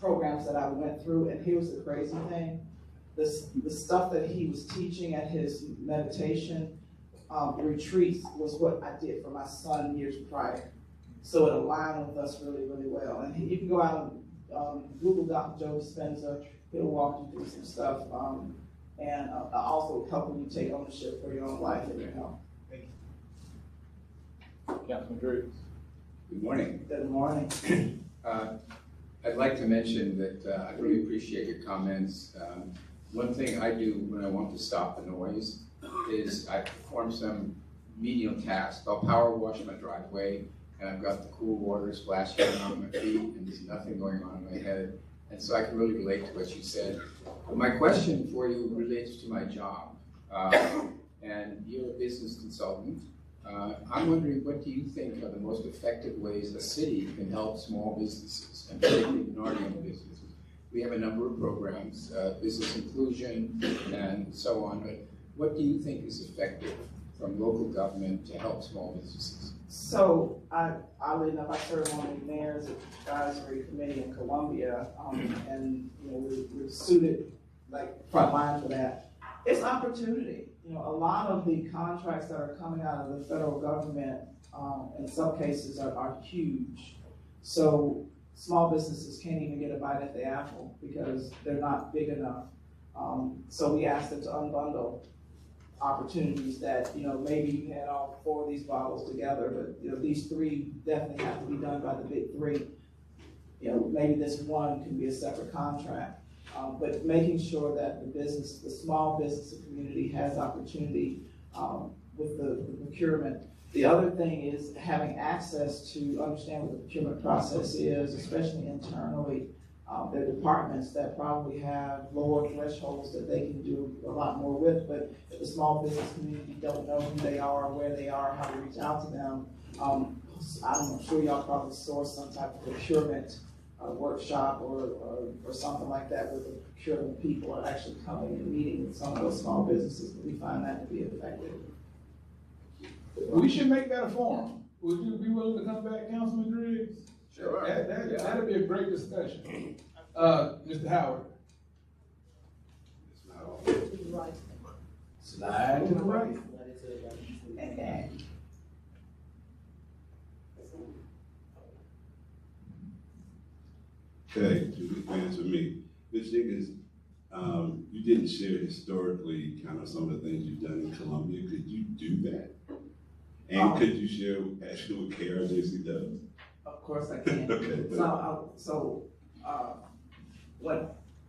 programs that I went through. And here's the crazy thing: the stuff that he was teaching at his meditation retreats was what I did for my son years prior. So it aligned with us really, really well. And you can go out and Google Dr. Joe Dispenza. He'll walk you through some stuff, and also helping you take ownership for your own life and your health. Councilman Drees. Good morning. Good morning. I'd like to mention that I really appreciate your comments. One thing I do when I want to stop the noise is I perform some menial tasks. I'll power wash my driveway, and I've got the cool water splashing on my feet, and there's nothing going on in my head. And so I can really relate to what you said. But my question for you relates to my job. And you're a business consultant. I'm wondering, what do you think are the most effective ways a city can help small businesses, and particularly minority-owned businesses? We have a number of programs, business inclusion and so on, but what do you think is effective from local government to help small businesses? So oddly enough, I serve on the mayor's advisory committee in Columbia, and we're suited like front line for that. It's opportunity. A lot of the contracts that are coming out of the federal government, in some cases, are huge. So small businesses can't even get a bite at the apple because they're not big enough. So we asked them to unbundle opportunities that, maybe you had all 4 of these bottles together, but, these 3 definitely have to be done by the big 3. Maybe this one can be a separate contract. But making sure that the small business community has opportunity with the procurement. The other thing is having access to understand what the procurement process is, especially internally. There are departments that probably have lower thresholds that they can do a lot more with, but if the small business community don't know who they are, where they are, how to reach out to them, I'm sure y'all probably source some type of procurement workshop or something like that where the procurement people are actually coming and meeting with some of those small businesses, but we find that to be effective. We should make that a forum. Would you be willing to come back, Councilman Drees? Sure. That'd be a great discussion. Mr. Howard. Slide to the right. Okay. Okay, to answer me. Ms. Jenkins, you didn't share historically kind of some of the things you've done in Columbia. Could you do that? And could you share actually what KRJC does? Of course I can. Okay. When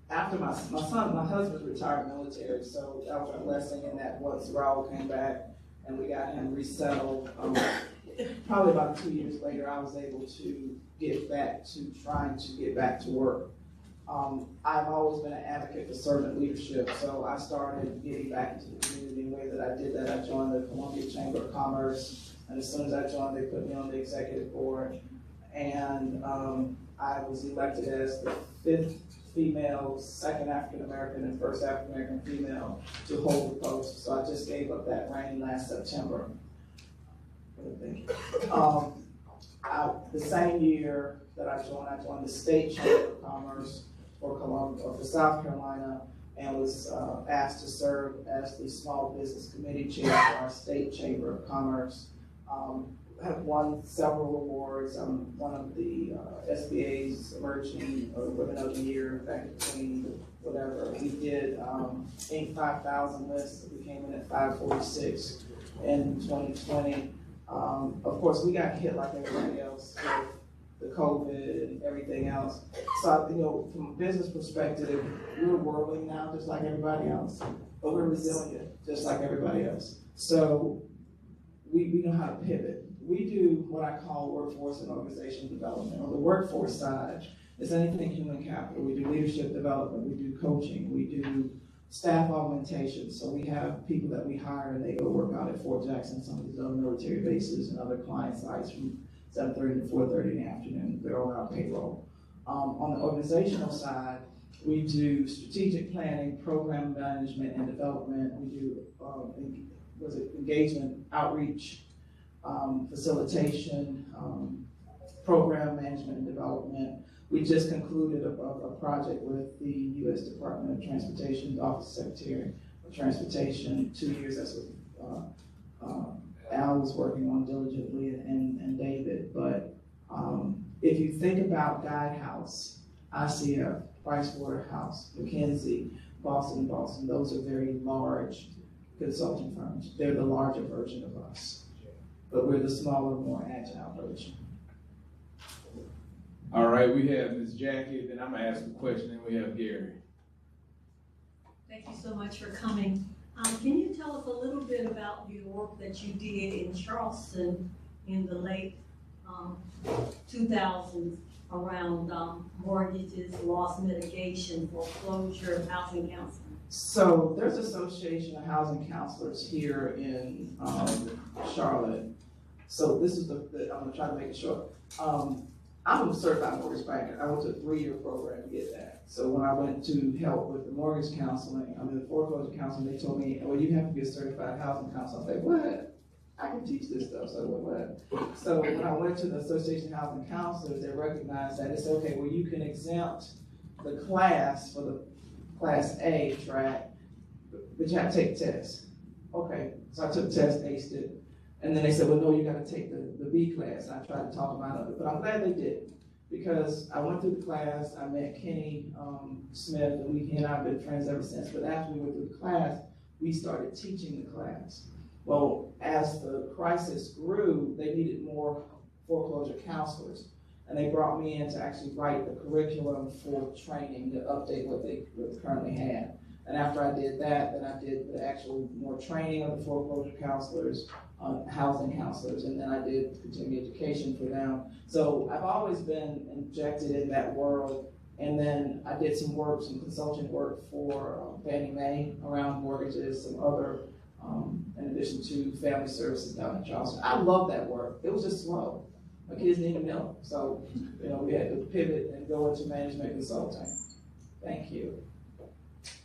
after my husband retired military, so that was a blessing in that once Raul came back and we got him resettled, probably about 2 years later, I was able to get back to trying to get back to work. I've always been an advocate for servant leadership, so I started getting back into the community. In the way that I did that, I joined the Columbia Chamber of Commerce, and as soon as I joined, they put me on the executive board, and I was elected as the 5th female, second African American and first African American female to hold the post. So I just gave up that reign last September. The same year that I joined the State Chamber of Commerce for South Carolina, and was asked to serve as the Small Business Committee Chair for our State Chamber of Commerce. Have won several awards. I'm one of the SBA's Emerging Women of the Year back in whatever. We did Inc. 5000 list. We came in at 546 in 2020. Of course, we got hit like everybody else with the COVID and everything else. So, you know, from a business perspective, we're whirling now just like everybody else, but we're resilient just like everybody else. So we know how to pivot. We do what I call workforce and organizational development. On the workforce side, it's anything human capital. We do leadership development, we do coaching, we do staff augmentation. So we have people that we hire and they go work out at Fort Jackson, some of these other military bases and other client sites from 7:30 to 4:30 in the afternoon. They're on our payroll. On the organizational side, we do strategic planning, program management and development. We do engagement, outreach, facilitation, program management and development. We just concluded a project with the U.S. Department of Transportation, Office Secretary of Transportation, 2 years. That's what Al was working on diligently and David. But if you think about Guidehouse, ICF, Pricewaterhouse, McKinsey, Boston, those are very large consulting firms. They're the larger version of us, but we're the smaller, more agile version. All right, we have Ms. Jackie, then I'm gonna ask a question, and we have Gary. Thank you so much for coming. Can you tell us a little bit about your work that you did in Charleston in the late 2000s around mortgages, loss mitigation, foreclosure, housing counseling? So there's an association of housing counselors here in Charlotte. So this is I'm gonna try to make it short. I'm a certified mortgage banker. I went to a 3-year program to get that. So when I went to help with the mortgage counseling, the foreclosure counseling, they told me, well, you have to be a certified housing counselor. I was like, what? I can teach this stuff. So what? So when I went to the Association of Housing Counselors, they recognized that it's okay, well, you can exempt the class for the Class A track, but you have to take the test. Okay, so I took the test, aced it. And then they said, well, no, you got to take the B class. And I tried to talk them out of it, but I'm glad they did, because I went through the class, I met Kenny Smith, and he and I have been friends ever since. But after we went through the class, we started teaching the class. Well, as the crisis grew, they needed more foreclosure counselors. And they brought me in to actually write the curriculum for training to update what they currently had. And after I did that, then I did the actual more training of the foreclosure counselors, housing counselors, and then I did continuing education for them. So I've always been injected in that world. And then I did some consulting work for Fannie Mae around mortgages, some other, in addition to family services down in Charleston. I love that work. It was just slow. My kids needed milk. So, we had to pivot and go into management consulting. Thank you.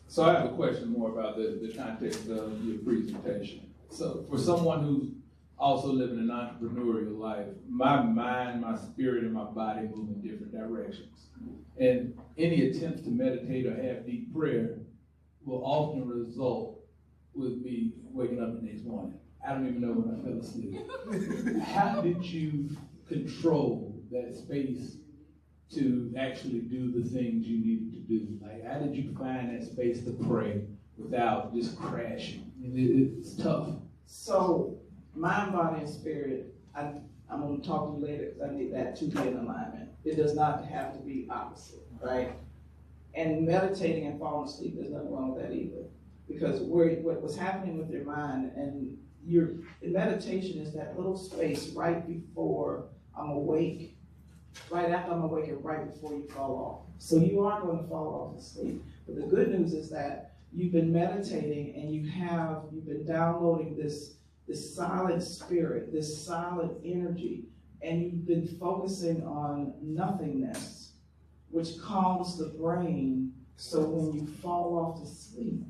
So I have a question more about the context of your presentation. So for someone who's also living an entrepreneurial life, my mind, my spirit, and my body move in different directions. And any attempts to meditate or have deep prayer will often result with me waking up the next morning. I don't even know when I fell asleep. How did you control that space to actually do the things you needed to do? Like, how did you find that space to pray without just crashing? It's tough. So, mind, body, and spirit, I'm going to talk to you later because I need that to be in alignment. It does not have to be opposite, right? And meditating and falling asleep, there's nothing wrong with that either. Because what's happening with your mind and meditation is that little space right before I'm awake, right after I'm awake, and right before you fall off. So you are going to fall off asleep. But the good news is that you've been meditating and you've been downloading this solid spirit, this solid energy, and you've been focusing on nothingness. which calms the brain, so when you fall off to sleep,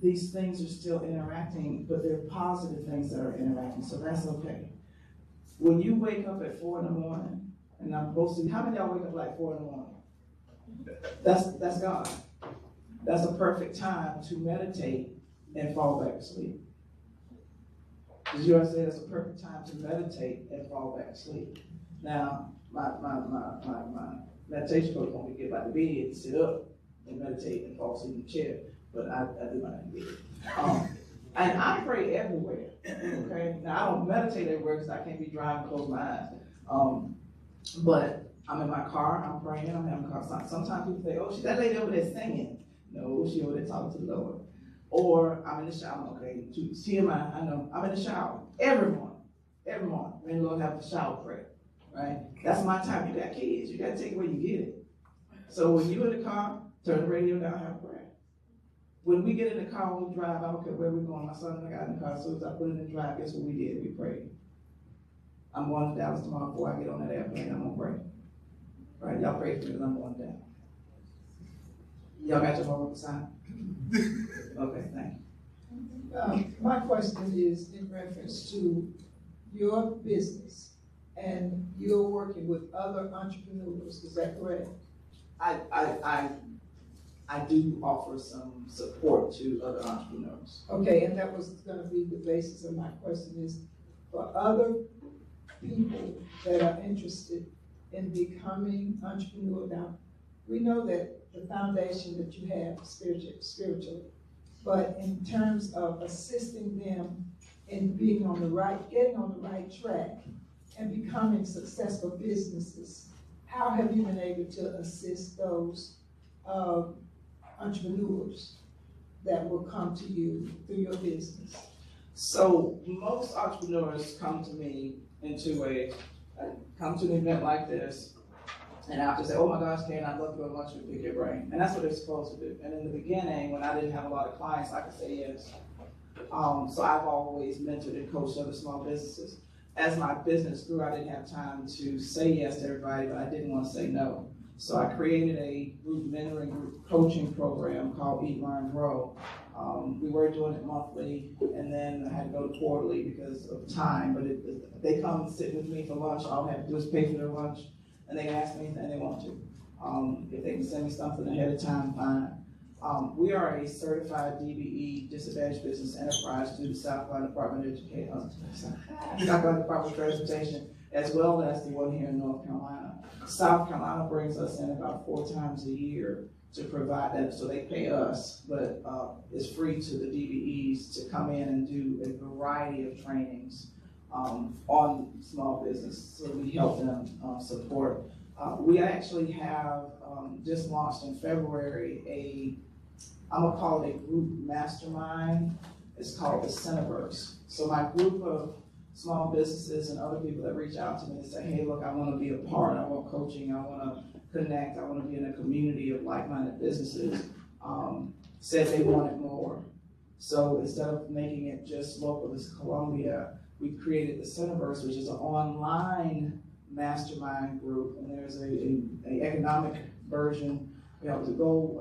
these things are still interacting, but they're positive things that are interacting, so that's okay. When you wake up at 4 in the morning, and I'm supposed to, how many of y'all wake up like 4 in the morning? That's God. That's a perfect time to meditate and fall back to sleep. Did you understand? That's a perfect time to meditate and fall back to sleep. Now, my meditation coach wants me to get out of bed and sit up and meditate and fall asleep in the chair, but I do my bed. And I pray everywhere, okay? Now, I don't meditate everywhere because I can't be driving, close my eyes. But I'm in my car, I'm praying, I'm having a conversation. Sometimes people say, oh, that lady over there singing. No, she over there talking to the Lord. Or I'm in the shower, okay? To TMI, I know, I'm in the shower every morning. Me and the Lord have the shower prayer, right? That's my time. You got kids, you got to take it where you get it. So when you're in the car, turn the radio down, have a prayer. When we get in the car, we drive, I don't care where we're going. My son and I got in the car, as soon as I put it in the drive, guess what we did? We prayed. I'm going to Dallas tomorrow before I get on that airplane, I'm gonna pray. Right, y'all pray for me because I'm going down. Y'all got your homework assigned? Okay, thank you. My question is in reference to your business, and you're working with other entrepreneurs, is that correct? I do offer some support to other entrepreneurs. Okay, and that was gonna be the basis of my question is, for other people that are interested in becoming entrepreneur. Now, we know that the foundation that you have spiritually, but in terms of assisting them in being on the right, getting on the right track and becoming successful businesses, how have you been able to assist those entrepreneurs that will come to you through your business? So most entrepreneurs come to me come to an event like this, and after say, oh my gosh, Karen, I'd love to go to lunch and pick your brain. And that's what they're supposed to do. And in the beginning, when I didn't have a lot of clients, I could say yes. So I've always mentored and coached other small businesses. As my business grew, I didn't have time to say yes to everybody, but I didn't want to say no. So I created a group mentoring, group coaching program called Eat, Learn, Grow. We were doing it monthly, and then I had to go to quarterly because of time, but they come and sit with me for lunch. All I have to do is pay for their lunch, and they can ask me anything they want to. If they can send me something ahead of time, fine. We are a certified DBE, Disadvantaged Business Enterprise, through the South Carolina Department of Education, South Carolina Department of Transportation, as well as the one here in North Carolina. South Carolina brings us in about 4 times a year to provide that, so they pay us, but it's free to the DBEs to come in and do a variety of trainings on small business, so we help them support. We actually have just launched in February I'm gonna call it a group mastermind. It's called the Cineverse. So my group of small businesses and other people that reach out to me and say, hey, look, I wanna be a part, I want coaching, I wanna connect, I wanna be in a community of like-minded businesses, said they wanted more. So instead of making it just local to Columbia, we created the Cineverse, which is an online mastermind group, and there's a economic version. We have a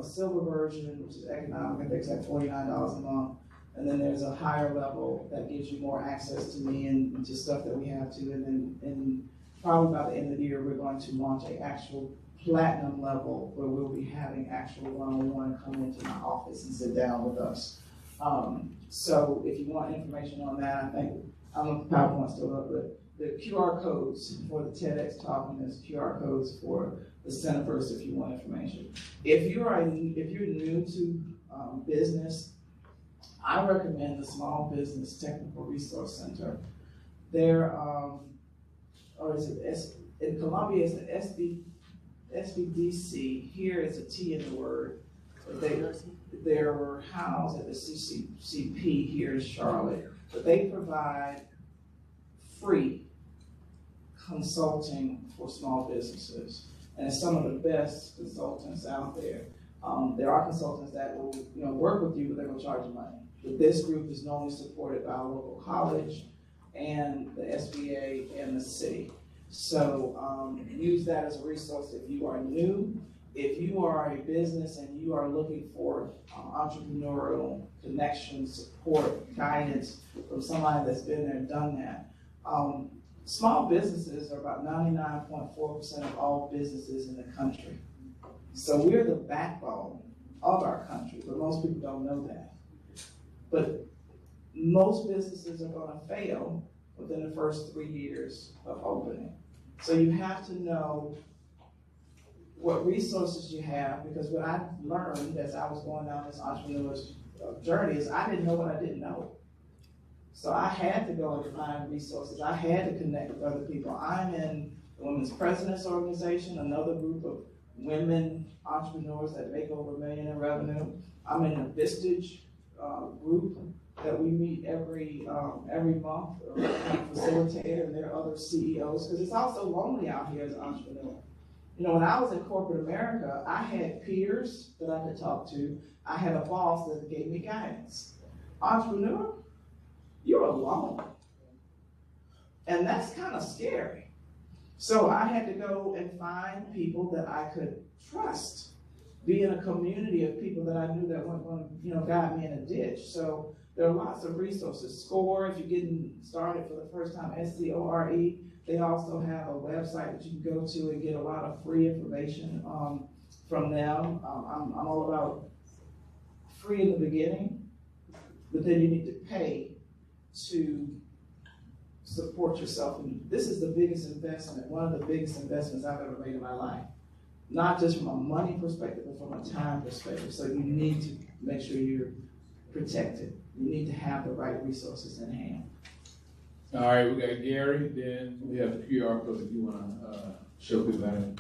silver version, which is economic, I think it's like $49 a month. And then there's a higher level that gives you more access to me and to stuff that we have to. And then probably by the end of the year, we're going to launch an actual platinum level where we'll be having actual one-on-one come into my office and sit down with us. So if you want information on that, I think, I don't know if the PowerPoint's still up, but the QR codes for the TEDx talk, and there's QR codes for the Cineverse if you want information. If you're new to business, I recommend the Small Business Technical Resource Center. They're, in Columbia it's the SBDC. Here is a T in the word. They're housed at the CCCP here in Charlotte, but they provide free consulting for small businesses. And it's some of the best consultants out there. There are consultants that will work with you, but they're going to charge you money. But this group is normally supported by a local college and the SBA and the city. So use that as a resource if you are new. If you are a business and you are looking for entrepreneurial connection, support, guidance from somebody that's been there and done that. Small businesses are about 99.4% of all businesses in the country. So we're the backbone of our country, but most people don't know that. But most businesses are gonna fail within the first 3 years of opening. So you have to know what resources you have, because what I learned as I was going down this entrepreneur's journey is I didn't know what I didn't know. So I had to go and find resources. I had to connect with other people. I'm in the Women's Presidents Organization, another group of women entrepreneurs that make over $1 million in revenue. I'm in a Vistage group that we meet every month, facilitator, and there are other CEOs, because it's also lonely out here as an entrepreneur. You know, when I was in corporate America, I had peers that I could talk to. I had a boss that gave me guidance. Entrepreneur, you're alone. And that's kind of scary. So I had to go and find people that I could trust, be in a community of people that I knew that weren't going to, guide me in a ditch. So there are lots of resources. SCORE, if you're getting started for the first time, SCORE. They also have a website that you can go to and get a lot of free information from them. I'm all about free in the beginning, but then you need to pay to support yourself. And this is the biggest investment, one of the biggest investments I've ever made in my life. Not just from a money perspective, but from a time perspective. So you need to make sure you're protected. You need to have the right resources in hand. All right, we got Gary, then we have the QR code if you wanna show people how to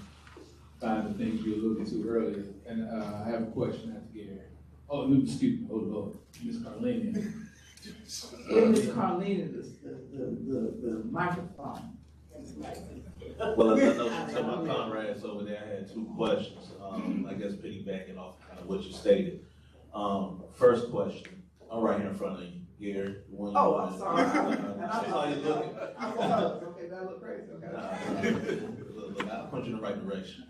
find the things you alluded to earlier. And I have a question after Gary. Oh, excuse me, hold on, Ms. Carlene. Give Ms. Carlene the microphone. Well, I know some of my comrades over there had two questions. I guess piggybacking off kind of what you stated. First question, I'm right here in front of you, Gary. I'm sorry. I saw you looking. Okay, that look crazy. Okay. Look, I'll point you in the right direction.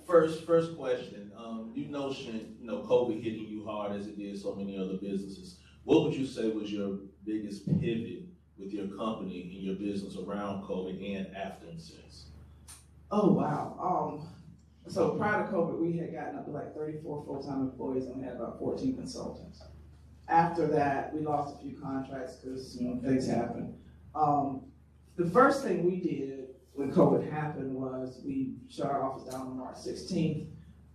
First question. You notion, COVID hitting you hard as it did so many other businesses. What would you say was your biggest pivot with your company and your business around COVID and after and since? Oh, wow. So prior to COVID, we had gotten up to like 34 full-time employees and we had about 14 consultants. After that, we lost a few contracts because, things happen. The first thing we did when COVID happened was we shut our office down on March 16th.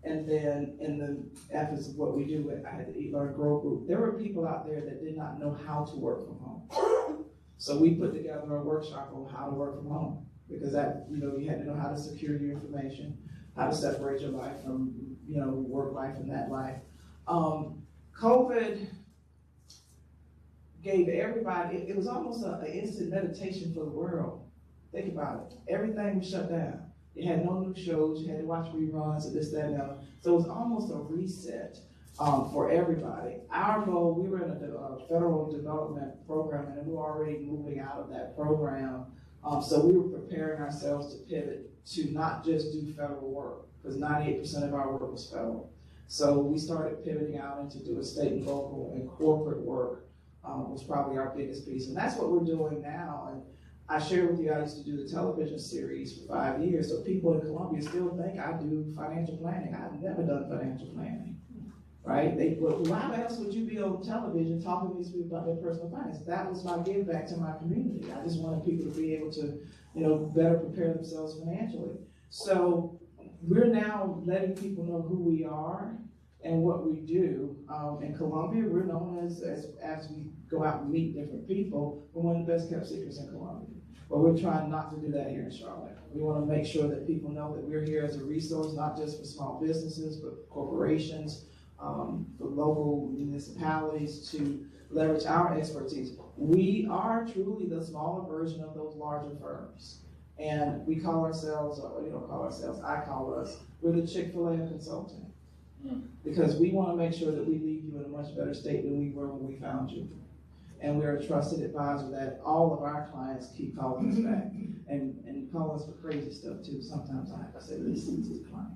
And then in the efforts of what we do, I had the Eat, Learn, Grow group. There were people out there that did not know how to work from home. So we put together a workshop on how to work from home, because that, you had to know how to secure your information, how to separate your life from, work life and that life. COVID gave everybody, it was almost an instant meditation for the world. Think about it. Everything was shut down. You had no new shows, you had to watch reruns of this, that, and the other. So it was almost a reset for everybody. Our goal, we were in a federal development program, and we were already moving out of that program. So we were preparing ourselves to pivot to not just do federal work, because 98% of our work was federal. So we started pivoting out into doing state and local and corporate work was probably our biggest piece. And that's what we're doing now. And I shared with you, I used to do the television series for 5 years, so people in Columbia still think I do financial planning. I've never done financial planning, right? Why else would you be on television talking to these people about their personal finance? That was my give back to my community. I just wanted people to be able to, better prepare themselves financially. So we're now letting people know who we are and what we do. In Columbia, we're known as we go out and meet different people, we're one of the best kept secrets in Columbia. But we're trying not to do that here in Charlotte. We want to make sure that people know that we're here as a resource, not just for small businesses, but corporations, for local municipalities to leverage our expertise. We are truly the smaller version of those larger firms. And we call ourselves, I call us, we're the Chick-fil-A of consulting. Because we want to make sure that we leave you in a much better state than we were when we found you. and we're a trusted advisor that all of our clients keep calling us back and call us for crazy stuff too. Sometimes I have to say, listen to the client.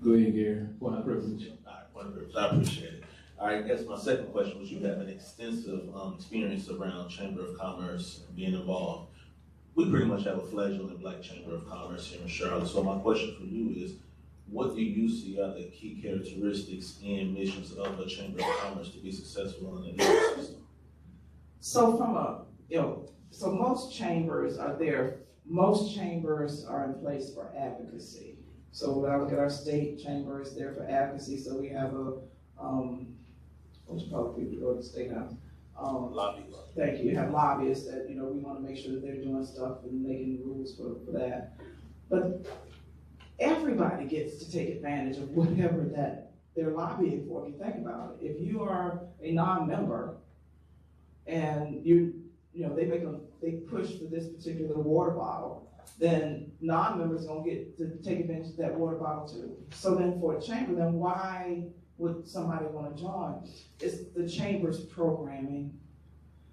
Go ahead, Gary. Point of privilege. All right, point of privilege. I appreciate it. All right, I guess my second question was, you have an extensive experience around Chamber of Commerce and being involved. We pretty much have a fledgling Black Chamber of Commerce here in Charlotte. So my question for you is, what do you see are the key characteristics and missions of a Chamber of Commerce to be successful in the ecosystem? So from so most chambers are there. Most chambers are in place for advocacy. So when I look at our state chamber, it's there for advocacy. So we have a what you call people to go to the state house. Lobby. Thank you. You have lobbyists that, we want to make sure that they're doing stuff and making rules for that. But everybody gets to take advantage of whatever that they're lobbying for. If you think about it, if you are a non-member and they push for this particular water bottle, then non-members gonna get to take advantage of that water bottle too. So then for a chamber, then why would somebody want to join? It's the chamber's programming.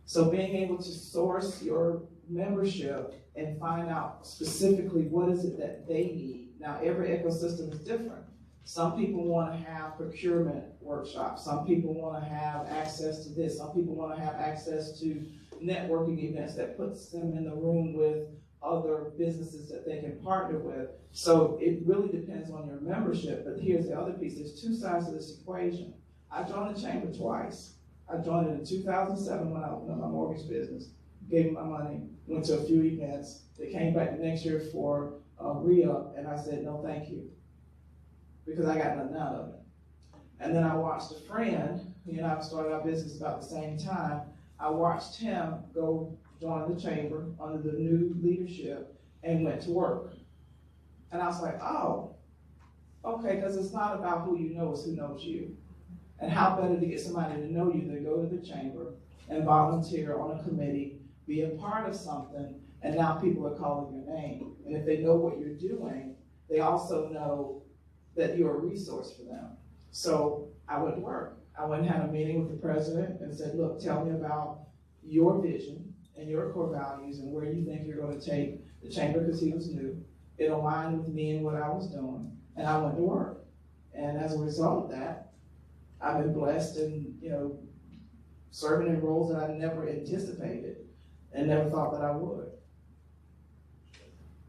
So being able to source your membership and find out specifically what is it that they need. Now, every ecosystem is different. Some people want to have procurement workshops. Some people want to have access to this. Some people want to have access to networking events that puts them in the room with other businesses that they can partner with. So it really depends on your membership. But here's the other piece. There's two sides to this equation. I joined the chamber twice. I joined it in 2007 when I opened up my mortgage business, gave them my money, went to a few events. They came back the next year for re-up, and I said, no, thank you, because I got nothing out of it. And then I watched a friend, he and I started our business about the same time. I watched him go join the chamber under the new leadership and went to work. And I was like, oh, okay, because it's not about who you know, it's who knows you. And how better to get somebody to know you than go to the chamber and volunteer on a committee, be a part of something, and now people are calling your name. And if they know what you're doing, they also know that you're a resource for them. So I went to work. I went and had a meeting with the president and said, look, tell me about your vision and your core values and where you think you're going to take the chamber, because he was new. It aligned with me and what I was doing, and I went to work. And as a result of that, I've been blessed and, serving in roles that I never anticipated and never thought that I would.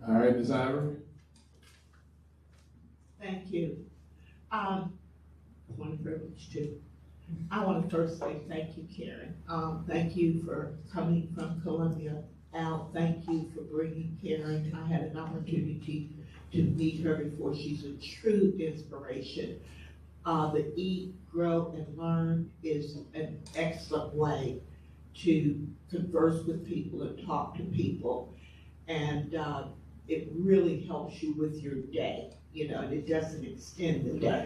All right, Ms. Ivory. Thank you. One privilege too. I want to first say thank you, Karen. Thank you for coming from Columbia. Al, thank you for bringing Karen. I had an opportunity to meet her before. She's a true inspiration. The Eat, Grow, and Learn is an excellent way to converse with people and talk to people. And it really helps you with your day, and it doesn't extend the day.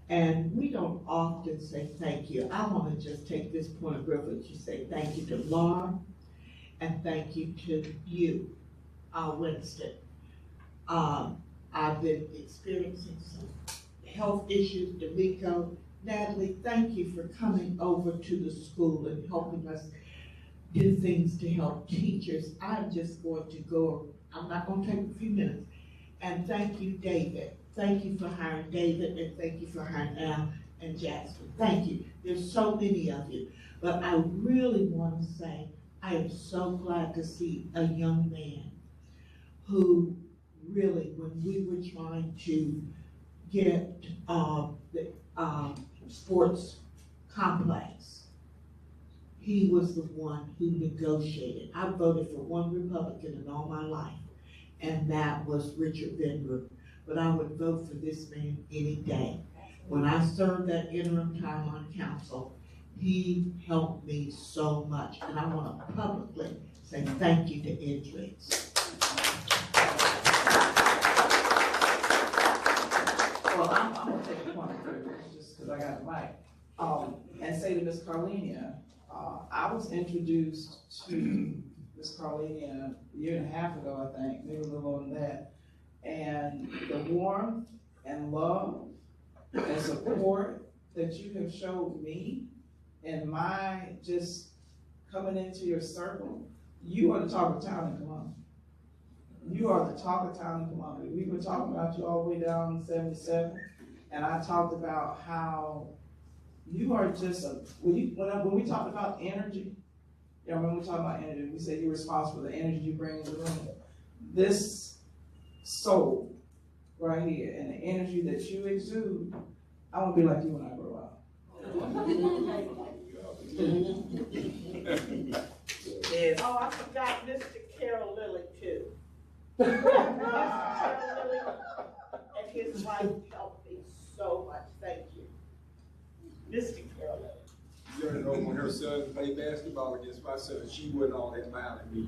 And we don't often say thank you. I want to just take this point of privilege to say thank you to Laura and thank you to you, Winston. I've been experiencing some health issues. D'Amico, Natalie, thank you for coming over to the school and helping us do things to help teachers. I'm just going to go, I'm not going to take a few minutes. And thank you, David. Thank you for hiring David, and thank you for hiring Al and Jasmine. Thank you. There's so many of you. But I really want to say, I am so glad to see a young man who really, when we were trying to get the sports complex, he was the one who negotiated. I voted for one Republican in all my life, and that was Richard Benbrook. But I would vote for this man any day. When I served that interim time on council, he helped me so much. And I want to publicly say thank you to Edrix. Well, I'm going to take a point of privilege just because I got the mic. And say to Ms. Carlenia, I was introduced to Ms. Carlenia a year and a half ago, I think, maybe a little more than that. And the warmth and love and support that you have showed me in my just coming into your circle, you are the talk of town in Columbia. You are the talk of town in Columbia. We were talking about you all the way down 77, and I talked about how you are just when we talked about energy, you know, when we talked about energy, we said you're responsible for the energy you bring in the room. This soul right here and the energy that you exude, I want to be like you when I grow up. Yes. Oh, I forgot Mr. Carol Lilly too. Carol Lilly and his wife helped me so much. Thank you. Mr. Carol Lilly. You already know when her son played basketball against my son, she wasn't all that loud at me.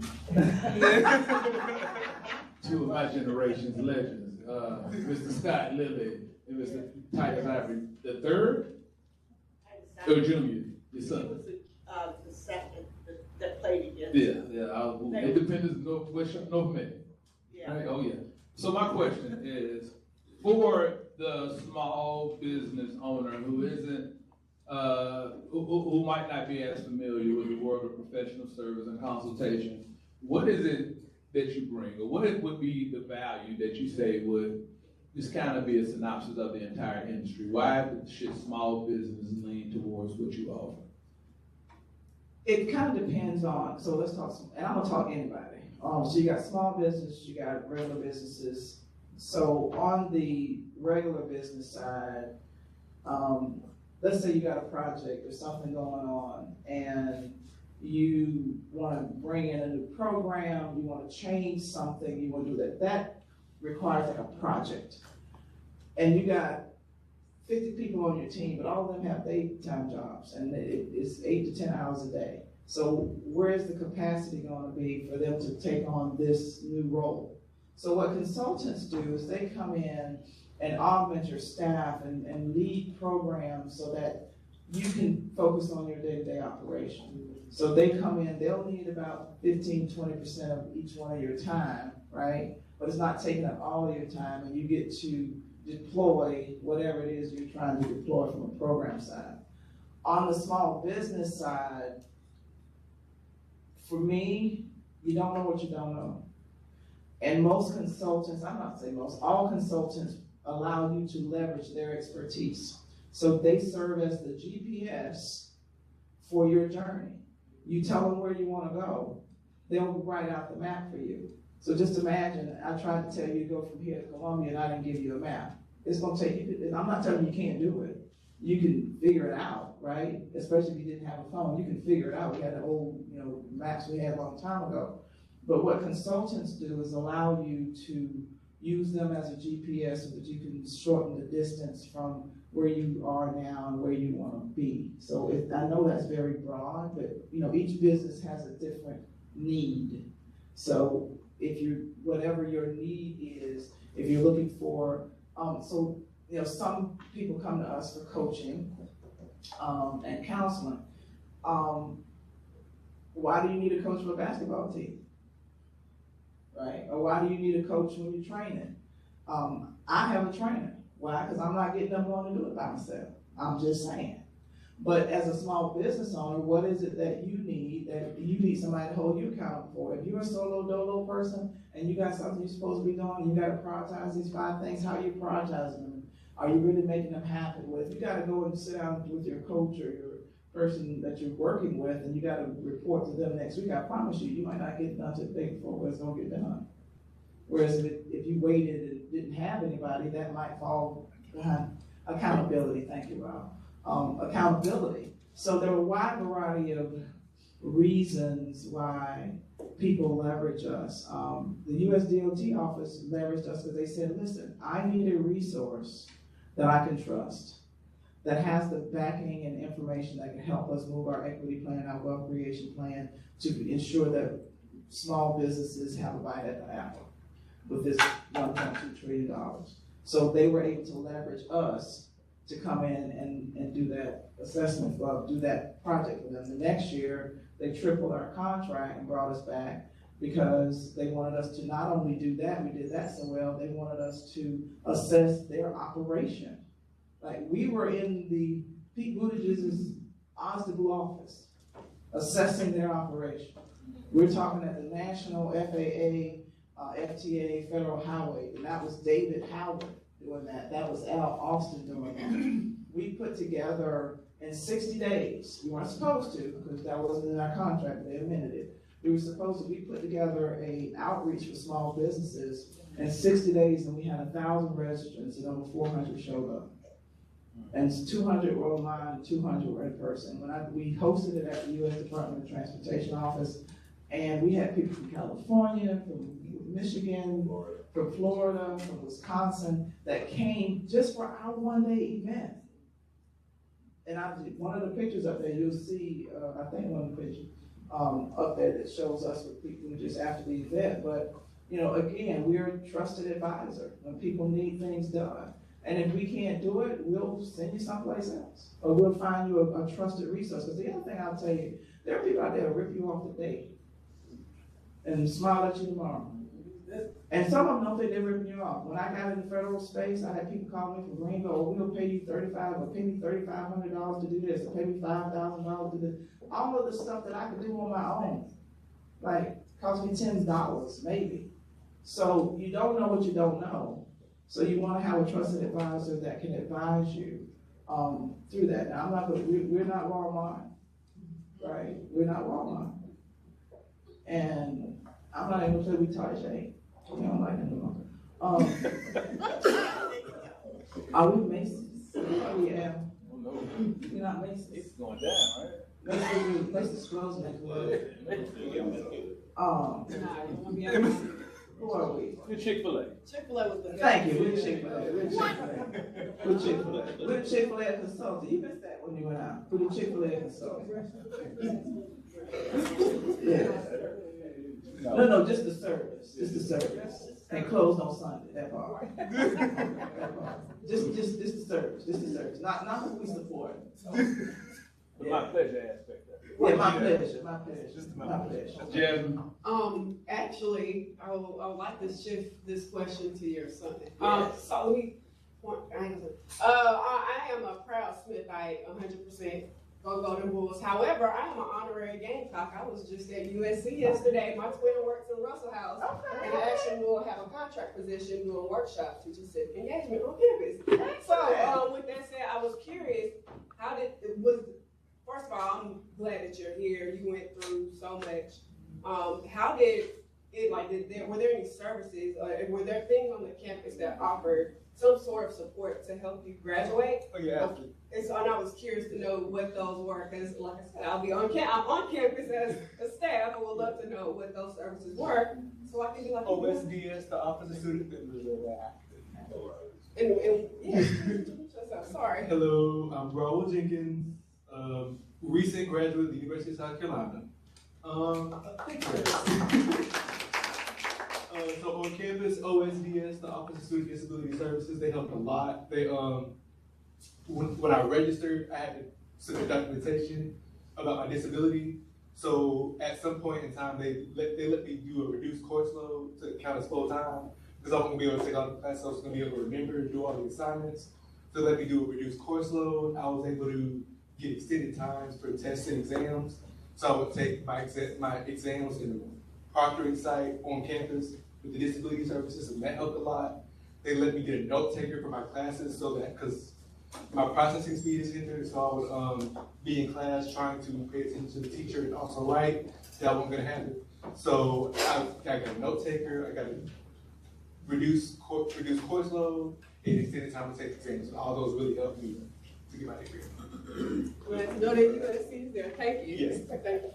Two of my generation's legends, Mr. Scott Lilly and Mr. Titus Ivory, the third or junior, your son. He was the second that played against. Yeah. Independence, North Mid. Yeah. Right? Oh yeah. So my question is, for the small business owner who isn't, who might not be as familiar with the world of professional service and consultation, what is it that you bring, or what would be the value that you say would just kind of be a synopsis of the entire industry? Why should small business lean towards what you offer? It kind of depends on, so let's talk, and I'm gonna talk anybody. So you got small business, you got regular businesses. So on the regular business side, let's say you got a project or something going on and you want to bring in a new program, you want to change something, you want to do that. That requires like a project. And you got 50 people on your team, but all of them have daytime jobs and it's 8 to 10 hours a day. So where's the capacity going to be for them to take on this new role? So what consultants do is they come in and augment your staff and lead programs so that you can focus on your day-to-day operation. So they come in, they'll need about 15, 20% of each one of your time, right? But it's not taking up all of your time, and you get to deploy whatever it is you're trying to deploy from a program side. On the small business side, for me, you don't know what you don't know. And most consultants, I'm not saying most, all consultants allow you to leverage their expertise. So they serve as the GPS for your journey. You tell them where you want to go, they'll write out the map for you. So just imagine, I tried to tell you to go from here to Columbia and I didn't give you a map. It's going to take you, I'm not telling you you can't do it. You can figure it out, right? Especially if you didn't have a phone, you can figure it out. We had the old, maps we had a long time ago. But what consultants do is allow you to use them as a GPS so that you can shorten the distance from where you are now and where you want to be. So I know that's very broad, but each business has a different need. So whatever your need is, if you're looking for, some people come to us for coaching and counseling. Why do you need a coach for a basketball team? Right? Or why do you need a coach when you're training? I have a trainer. Why? Because I'm not getting up going to do it by myself. I'm just saying. But as a small business owner, what is it that you need somebody to hold you accountable for? If you're a solo dolo person and you got something you're supposed to be doing, you got to prioritize these 5 things. How are you prioritizing them? Are you really making them happen? Well, if you got to go and sit down with your coach or your person that you're working with and you got to report to them next week, I promise you might not get done to the day before where it's going to get done. Whereas if you waited and didn't have anybody, that might fall behind accountability. Thank you, Rob. Accountability. So there are a wide variety of reasons why people leverage us. The USDOT office leveraged us because they said, listen, I need a resource that I can trust, that has the backing and information that can help us move our equity plan, our wealth creation plan, to ensure that small businesses have a bite at the apple with this $1.2 trillion. So they were able to leverage us to come in and do that assessment, do that project with them. The next year, they tripled our contract and brought us back because they wanted us to not only do that, we did that so well, they wanted us to assess their operation. Like we were in the Pete Buttigieg's Osdebu office, assessing their operation. We're talking at the national FAA, FTA, Federal Highway, and that was David Howard doing that. That was Al Austin doing that. We put together in 60 days, we weren't supposed to, because that wasn't in our contract, they amended it. We put together an outreach for small businesses in 60 days, and we had 1,000 registrants, and over 400 showed up. And 200 were online, and 200 were in person. We hosted it at the U.S. Department of Transportation office, and we had people from California, from Michigan, from Florida, from Wisconsin, that came just for our one-day event. And one of the pictures up there, you'll see, I think one of the pictures up there that shows us with people just after the event. But, again, we're a trusted advisor when people need things done. And if we can't do it, we'll send you someplace else. Or we'll find you a trusted resource. Because the other thing I'll tell you, there are people out there that rip you off today and smile at you tomorrow. And some of them don't think they're ripping you off. When I got in the federal space, I had people call me from Greenville, oh, we'll pay you $3,500 or pay me $3,500 to do this, or pay me $5,000 to do this. All of the stuff that I could do on my own, like, cost me $10 maybe. So you don't know what you don't know. So you want to have a trusted advisor that can advise you through that. Now, we're not Walmart, right? We're not Walmart. And I'm not able to play with Tajay. We don't like him no more. Are we Macy's? Oh, yeah. Oh, no. You're not Macy's. It's going down, right? Macy's closing next week. Who are we? We're Chick-fil-A. Chick-fil-A was the. Thank you, we're Chick-fil-A. We're Chick-fil-A. We're Chick-fil-A consultant. You missed that when you went out. We're the Chick-fil-A consultant. Yeah. No, just the service. Just the service. And closed on Sunday, that part. Just the service. Just the service. Not who we support. My pleasure aspect of it. Yeah, my pleasure. My pleasure. Jasmine. Actually, I would like to shift this question to your son. Yes. So let me point. I am a proud Smithite, 100%. Go Golden Bulls. However, I am an honorary Gamecock. I was just at USC yesterday. My twin works in Russell House, and I actually will have a contract position doing workshops, teaching civic engagement on campus. So, with that said, I was curious, first of all, I'm glad that you're here. You went through so much. How did it, were there any services, or were there things on the campus that offered some sort of support to help you graduate? Oh, yeah, absolutely. And so, and I was curious to know what those were, because like I said, I'm on campus as a staff. I would love to know what those services were, so I can be like, OSDS, the Office of Student. Sorry. Hello, I'm Raul Jenkins, recent graduate of the University of South Carolina. So on campus, OSDS, the Office of Student Disability Services, they helped a lot. They when I registered, I had to submit documentation about my disability. So at some point in time, they let me do a reduced course load to count as full time, because I wasn't gonna be able to take all the classes. I was gonna be able to remember and do all the assignments. So they let me do a reduced course load. I was able to get extended times for tests and exams. So I would take my exams in the proctoring site on campus with the disability services, and that helped a lot. They let me get a note taker for my classes, so that, because my processing speed is hindered, so I would be in class trying to pay attention to the teacher and also write. That wasn't gonna happen. So I got a note taker, I got a reduced course load, and extended time to take exams. So all those really helped me to get my degree. Well, know that you're going to see there. Thank you. Yes. Thank you.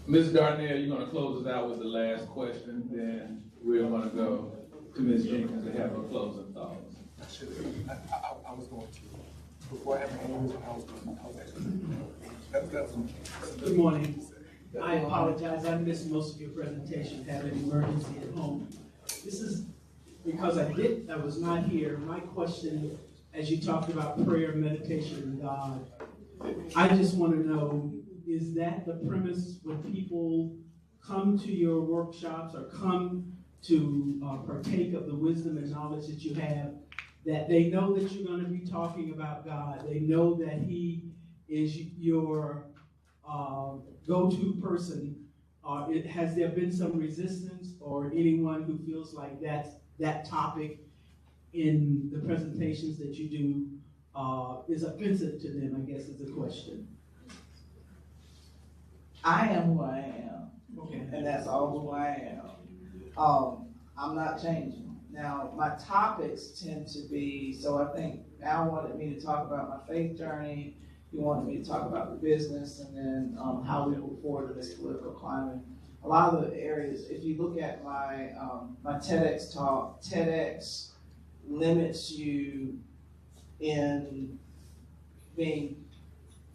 Ms. Darnell, you're gonna close us out with the last question, then we're gonna go to Ms. Jenkins to have her closing thoughts. I was going to, before I had my hands, I was actually, Good morning. I apologize, I missed most of your presentation, had an emergency at home. This is because I was not here. My question, as you talked about prayer, meditation, and God, I just want to know, is that the premise when people come to your workshops or come to partake of the wisdom and knowledge that you have? that they know that you're gonna be talking about God. They know that He is your go-to person. Has there been some resistance or anyone who feels like that topic in the presentations that you do is offensive to them, I guess is the question. I am who I am, Okay. and that's all who I am. I'm not changing. Now, my topics tend to be, so I think Al wanted me to talk about my faith journey, he wanted me to talk about the business, and then how we move forward in this political climate. A lot of the areas, if you look at my my TEDx talk, TEDx limits you in being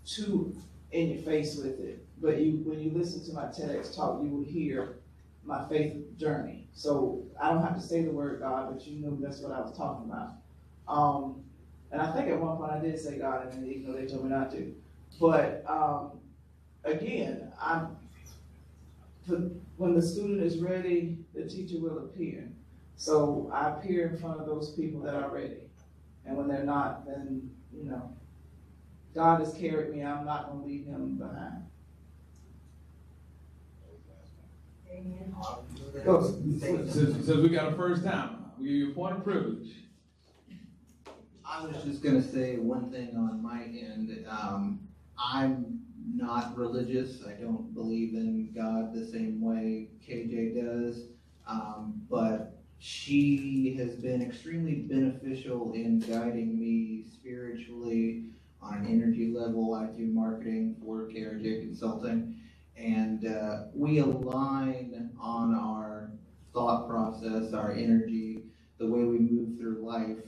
too in your face with it. But when you listen to my TEDx talk, you will hear my faith journey. So I don't have to say the word God, but you knew that's what I was talking about. And I think at one point I did say God, and even though they told me not to. But again, when the student is ready, the teacher will appear. So I appear in front of those people that are ready. And when they're not, then, God has carried me. I'm not going to leave him behind. Since we got a first time, we give you a point of privilege. I was just gonna say one thing on my end. I'm not religious. I don't believe in God the same way KJ does. But she has been extremely beneficial in guiding me spiritually on an energy level. I do marketing for KRJ Consulting. And we align on our thought process, our energy, the way we move through life.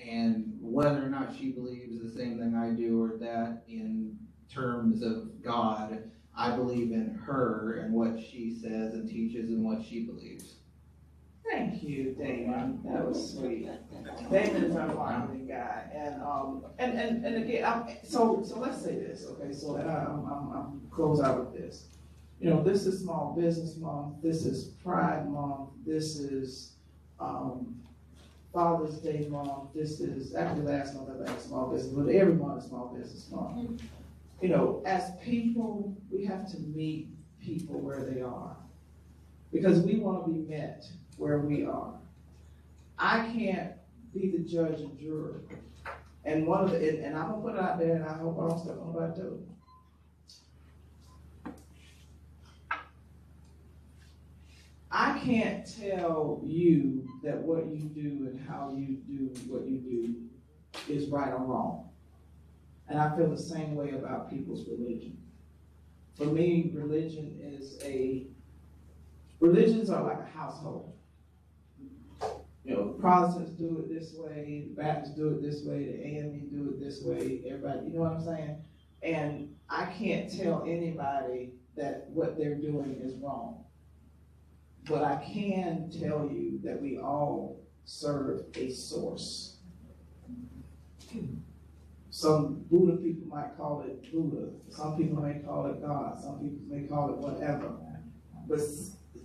And whether or not she believes the same thing I do or that in terms of God, I believe in her and what she says and teaches and what she believes. Thank you, Damon. That was sweet. Damon is our marketing guy, and again, so let's say this, okay? So I'm close out with this. This is Small Business Month. This is Pride Month. This is Father's Day Month. This is actually last month I think Small Business, but every month is Small Business Month. As people, we have to meet people where they are because we want to be met where we are. I can't be the judge and juror. And and I'm gonna put it out there, and I hope I don't step on nobody too. I can't tell you that what you do and how you do what you do is right or wrong. And I feel the same way about people's religion. For me, religions are like a household. The Protestants do it this way, the Baptists do it this way, the AME do it this way, everybody, you know what I'm saying? And I can't tell anybody that what they're doing is wrong. But I can tell you that we all serve a source. Some Buddha people might call it Buddha. Some people may call it God. Some people may call it whatever. But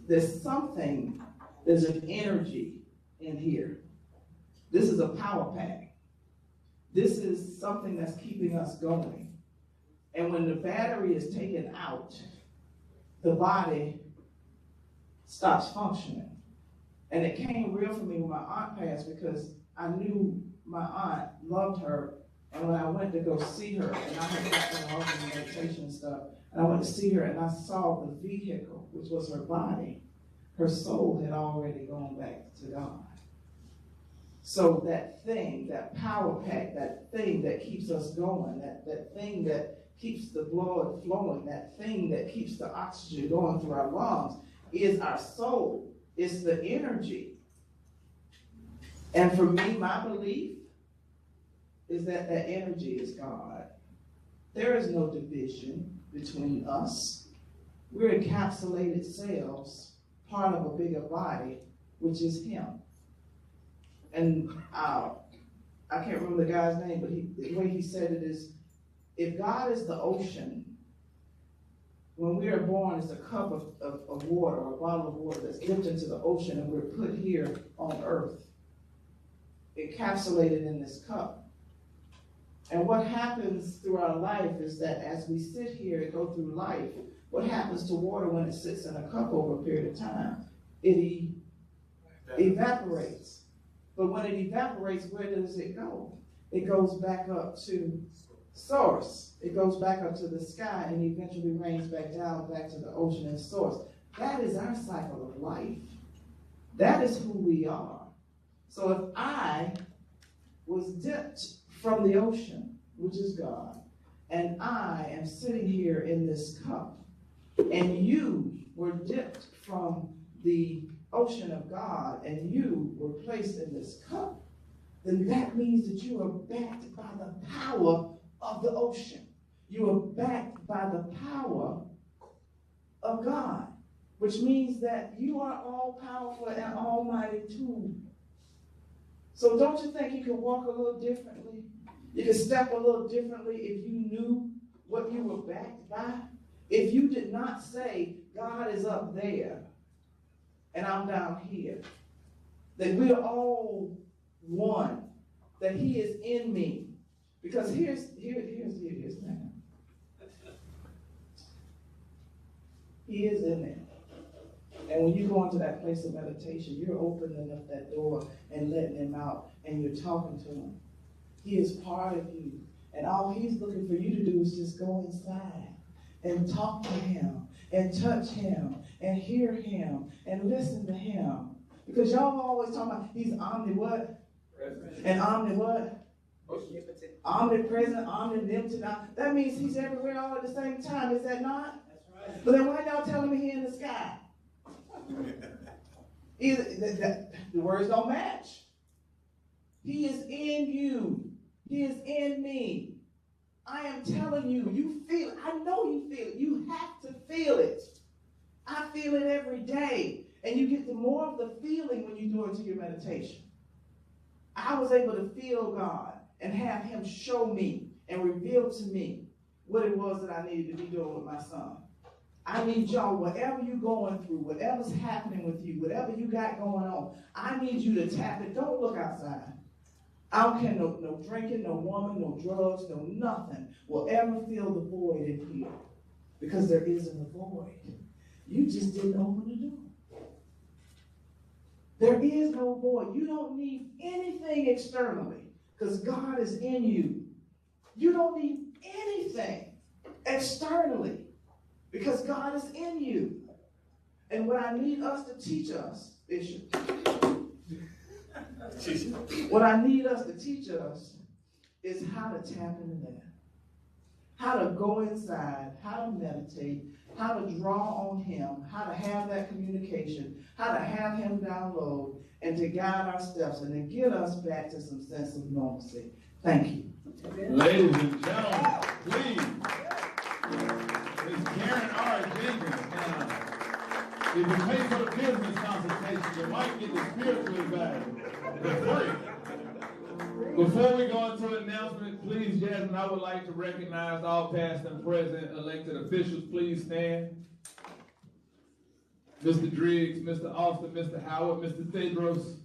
there's an energy in here. This is a power pack. This is something that's keeping us going. And when the battery is taken out, the body stops functioning. And it came real for me when my aunt passed because I knew my aunt loved her. And when I went to go see her, and I had gotten all the meditation and stuff, and I went to see her and I saw the vehicle, which was her body, her soul had already gone back to God. So that thing, that power pack, that thing that keeps us going, that thing that keeps the blood flowing, that thing that keeps the oxygen going through our lungs is our soul. It's the energy. And for me, my belief is that that energy is God. There is no division between us. We're encapsulated cells, part of a bigger body, which is Him. And I can't remember the guy's name, but the way he said it is, if God is the ocean, when we are born, it's a cup of water, or a bottle of water that's dipped into the ocean, and we're put here on earth. encapsulated in this cup. And what happens through our life is that as we sit here and go through life, what happens to water when it sits in a cup over a period of time? It evaporates. But when it evaporates, where does it go? It goes back up to source. It goes back up to the sky and eventually rains back down, back to the ocean and source. That is our cycle of life. That is who we are. So if I was dipped from the ocean, which is God, and I am sitting here in this cup, and you were dipped from the ocean of God, and you were placed in this cup, then that means that you are backed by the power of the ocean. You are backed by the power of God, which means that you are all powerful and almighty too. So don't you think you can walk a little differently? You can step a little differently if you knew what you were backed by? If you did not say, God is up there and I'm down here, that we are all one, that he is in me. Because here's now. He is in there. And when you go into that place of meditation, you're opening up that door and letting him out, and you're talking to him. He is part of you. And all he's looking for you to do is just go inside and talk to him and touch him and hear him and listen to him. Because y'all always talking about he's omni what? And omni what? Omnipresent, omnipotent. That means he's everywhere all at the same time. Is that not? That's right. But then why y'all telling me he in the sky? The words don't match. He is in you. He is in me. I am telling you, you feel it. I know you feel it. You have to feel it. I feel it every day. And you get the more of the feeling when you do it to your meditation. I was able to feel God and have him show me and reveal to me what it was that I needed to be doing with my son. I need y'all, whatever you're going through, whatever's happening with you, whatever you got going on, I need you to tap it. Don't look outside. I don't care, no drinking, no woman, no drugs, no nothing will ever fill the void in here. Because there isn't a void. You just didn't open the door. There is no void. You don't need anything externally because God is in you. You don't need anything externally because God is in you. And what I need us to teach us, Bishop, what I need us to teach us is how to tap into that. How to go inside, how to meditate, how to draw on him, how to have that communication, how to have him download, and to guide our steps and to get us back to some sense of normalcy. Thank you. Ladies and gentlemen, please. Ms. Karen R. Jenkins. If you pay for the business consultation, you might get the spiritual advice. For free. Before we go into the announcement, please, Jasmine, I would like to recognize all past and present elected officials. Please stand. Mr. Driggs, Mr. Austin, Mr. Howard, Mr. Thedros,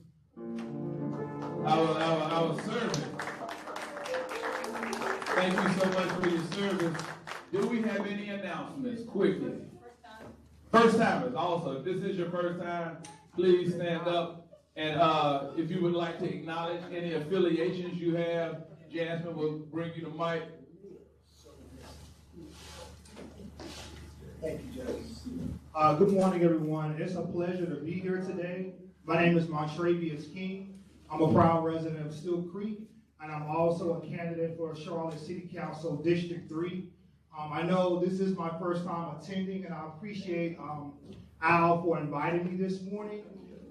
our servant. Thank you so much for your service. Do we have any announcements? Quickly. First timers also. If this is your first time, please stand up. And if you would like to acknowledge any affiliations you have, Jasmine will bring you the mic. Thank you, Judge. Good morning, everyone. It's a pleasure to be here today. My name is Montravius King. I'm a proud resident of Still Creek, and I'm also a candidate for Charlotte City Council District 3. I know this is my first time attending, and I appreciate Al for inviting me this morning.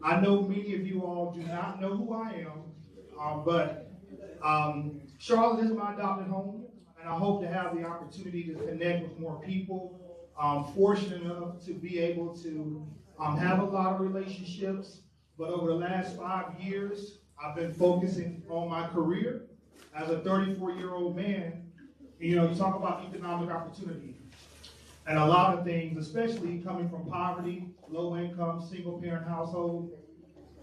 I know many of you all do not know who I am, but Charlotte is my adopted home, and I hope to have the opportunity to connect with more people. I'm fortunate enough to be able to have a lot of relationships, but over the last 5 years, I've been focusing on my career as a 34-year-old man. You know, you talk about economic opportunity. And a lot of things, especially coming from poverty, low income, single parent household,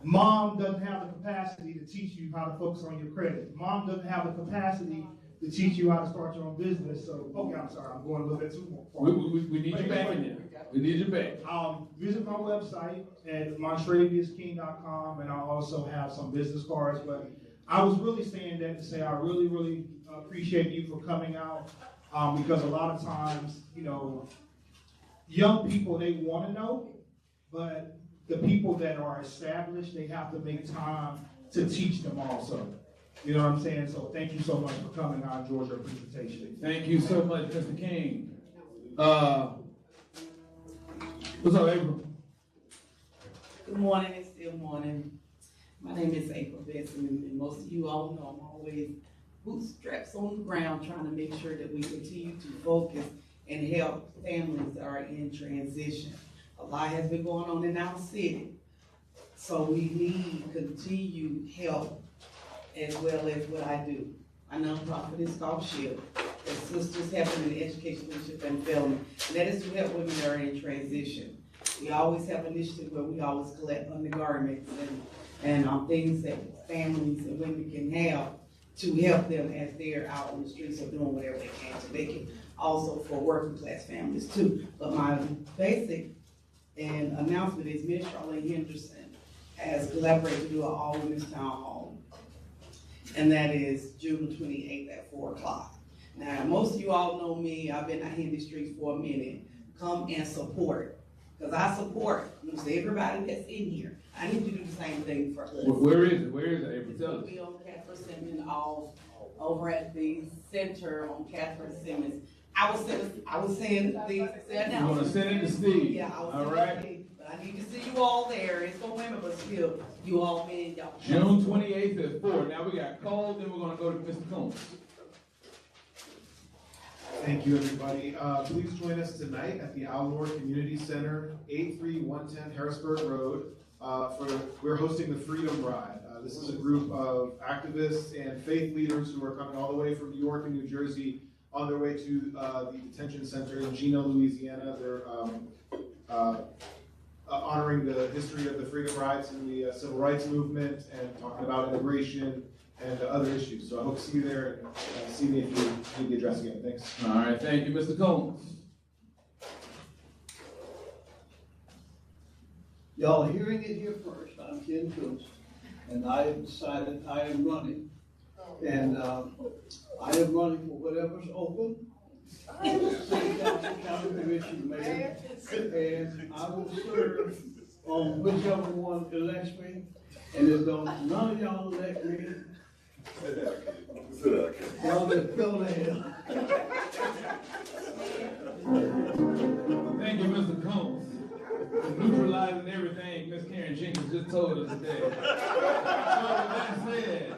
Mom doesn't have the capacity to teach you how to focus on your credit. Mom doesn't have the capacity to teach you how to start your own business. So, okay, I'm sorry, I'm going a little bit too far. We need you back in there. We need you back. Visit my website at montreviusking.com, and I'll also have some business cards. But I was really saying that to say I really, really appreciate you for coming out, because a lot of times, you know, young people, they want to know, but the people that are established, they have to make time to teach them also. You know what I'm saying? So thank you so much for coming. I enjoyed your presentation. Thank you so much, Mr. King. What's up, April? Good morning, it's still morning. My name is April Benson, and most of you all know I'm always bootstraps on the ground trying to make sure that we continue to focus and help families that are in transition. A lot has been going on in our city, so we need continued help as well as what I do. My nonprofit is called SHIP, the Sisters Helping in Education, Leadership, and Development, and that is to help women that are in transition. We always have initiatives where we always collect undergarments and things that families and women can have to help them as they're out on the streets or doing whatever they can to make it. Also for working class families too. But my basic and announcement is Ms. Charlene Henderson has collaborated to do an all-women's town hall. And that is June 28th at 4 o'clock. Now, most of you all know me. I've been out here in the streets for a minute. Come and support. Because I support everybody that's in here. I need to do the same thing for us. Where is it? Where is it, April? Tell us. It'll be on Catherine Simmons, over at the center on Catherine Simmons. I was saying the announcement. You want to send it to Steve? Yeah, I was all right. But I need to see you all there. It's for women, but still, you all men, y'all. June 28th at 4. Now we got Cole, then we're going to go to Mr. Combs. Thank you, everybody. Please join us tonight at the Alor Community Center, 83110 Harrisburg Road. We're hosting the Freedom Ride. This is a group of activists and faith leaders who are coming all the way from New York and New Jersey on their way to the detention center in Geno, Louisiana. They're honoring the history of the freedom rides and the civil rights movement and talking about immigration and other issues. So I hope to see you there and see me if you need the address again. Thanks. All right, thank you, Mr. Combs. Y'all hearing it here first. I'm Ken Coons, and I have decided I am running. And I am running for whatever's open. City Council, County Commission, Mayor, and I will serve on whichever one elects me. And if none of y'all elect me, y'all just go to hell. Thank you, Mr. Combs. Neutralizing everything Ms. Karen Jenkins just told us today. So with that said,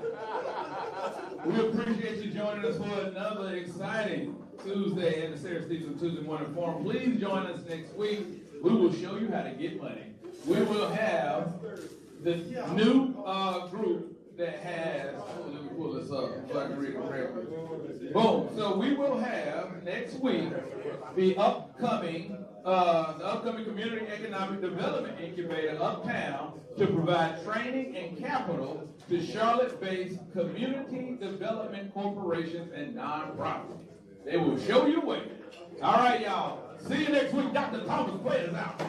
we appreciate you joining us for another exciting Tuesday in the Sarah Stevenson Tuesday Morning Forum. Please join us next week. We will show you how to get money. We will have the new group that has, let me pull this up so I can read it correctly. Boom. So we will have next week the upcoming Community Economic Development Incubator Uptown to provide training and capital to Charlotte-based community development corporations and nonprofits. They will show you the way. All right, y'all. See you next week. Dr. Thomas, play us out.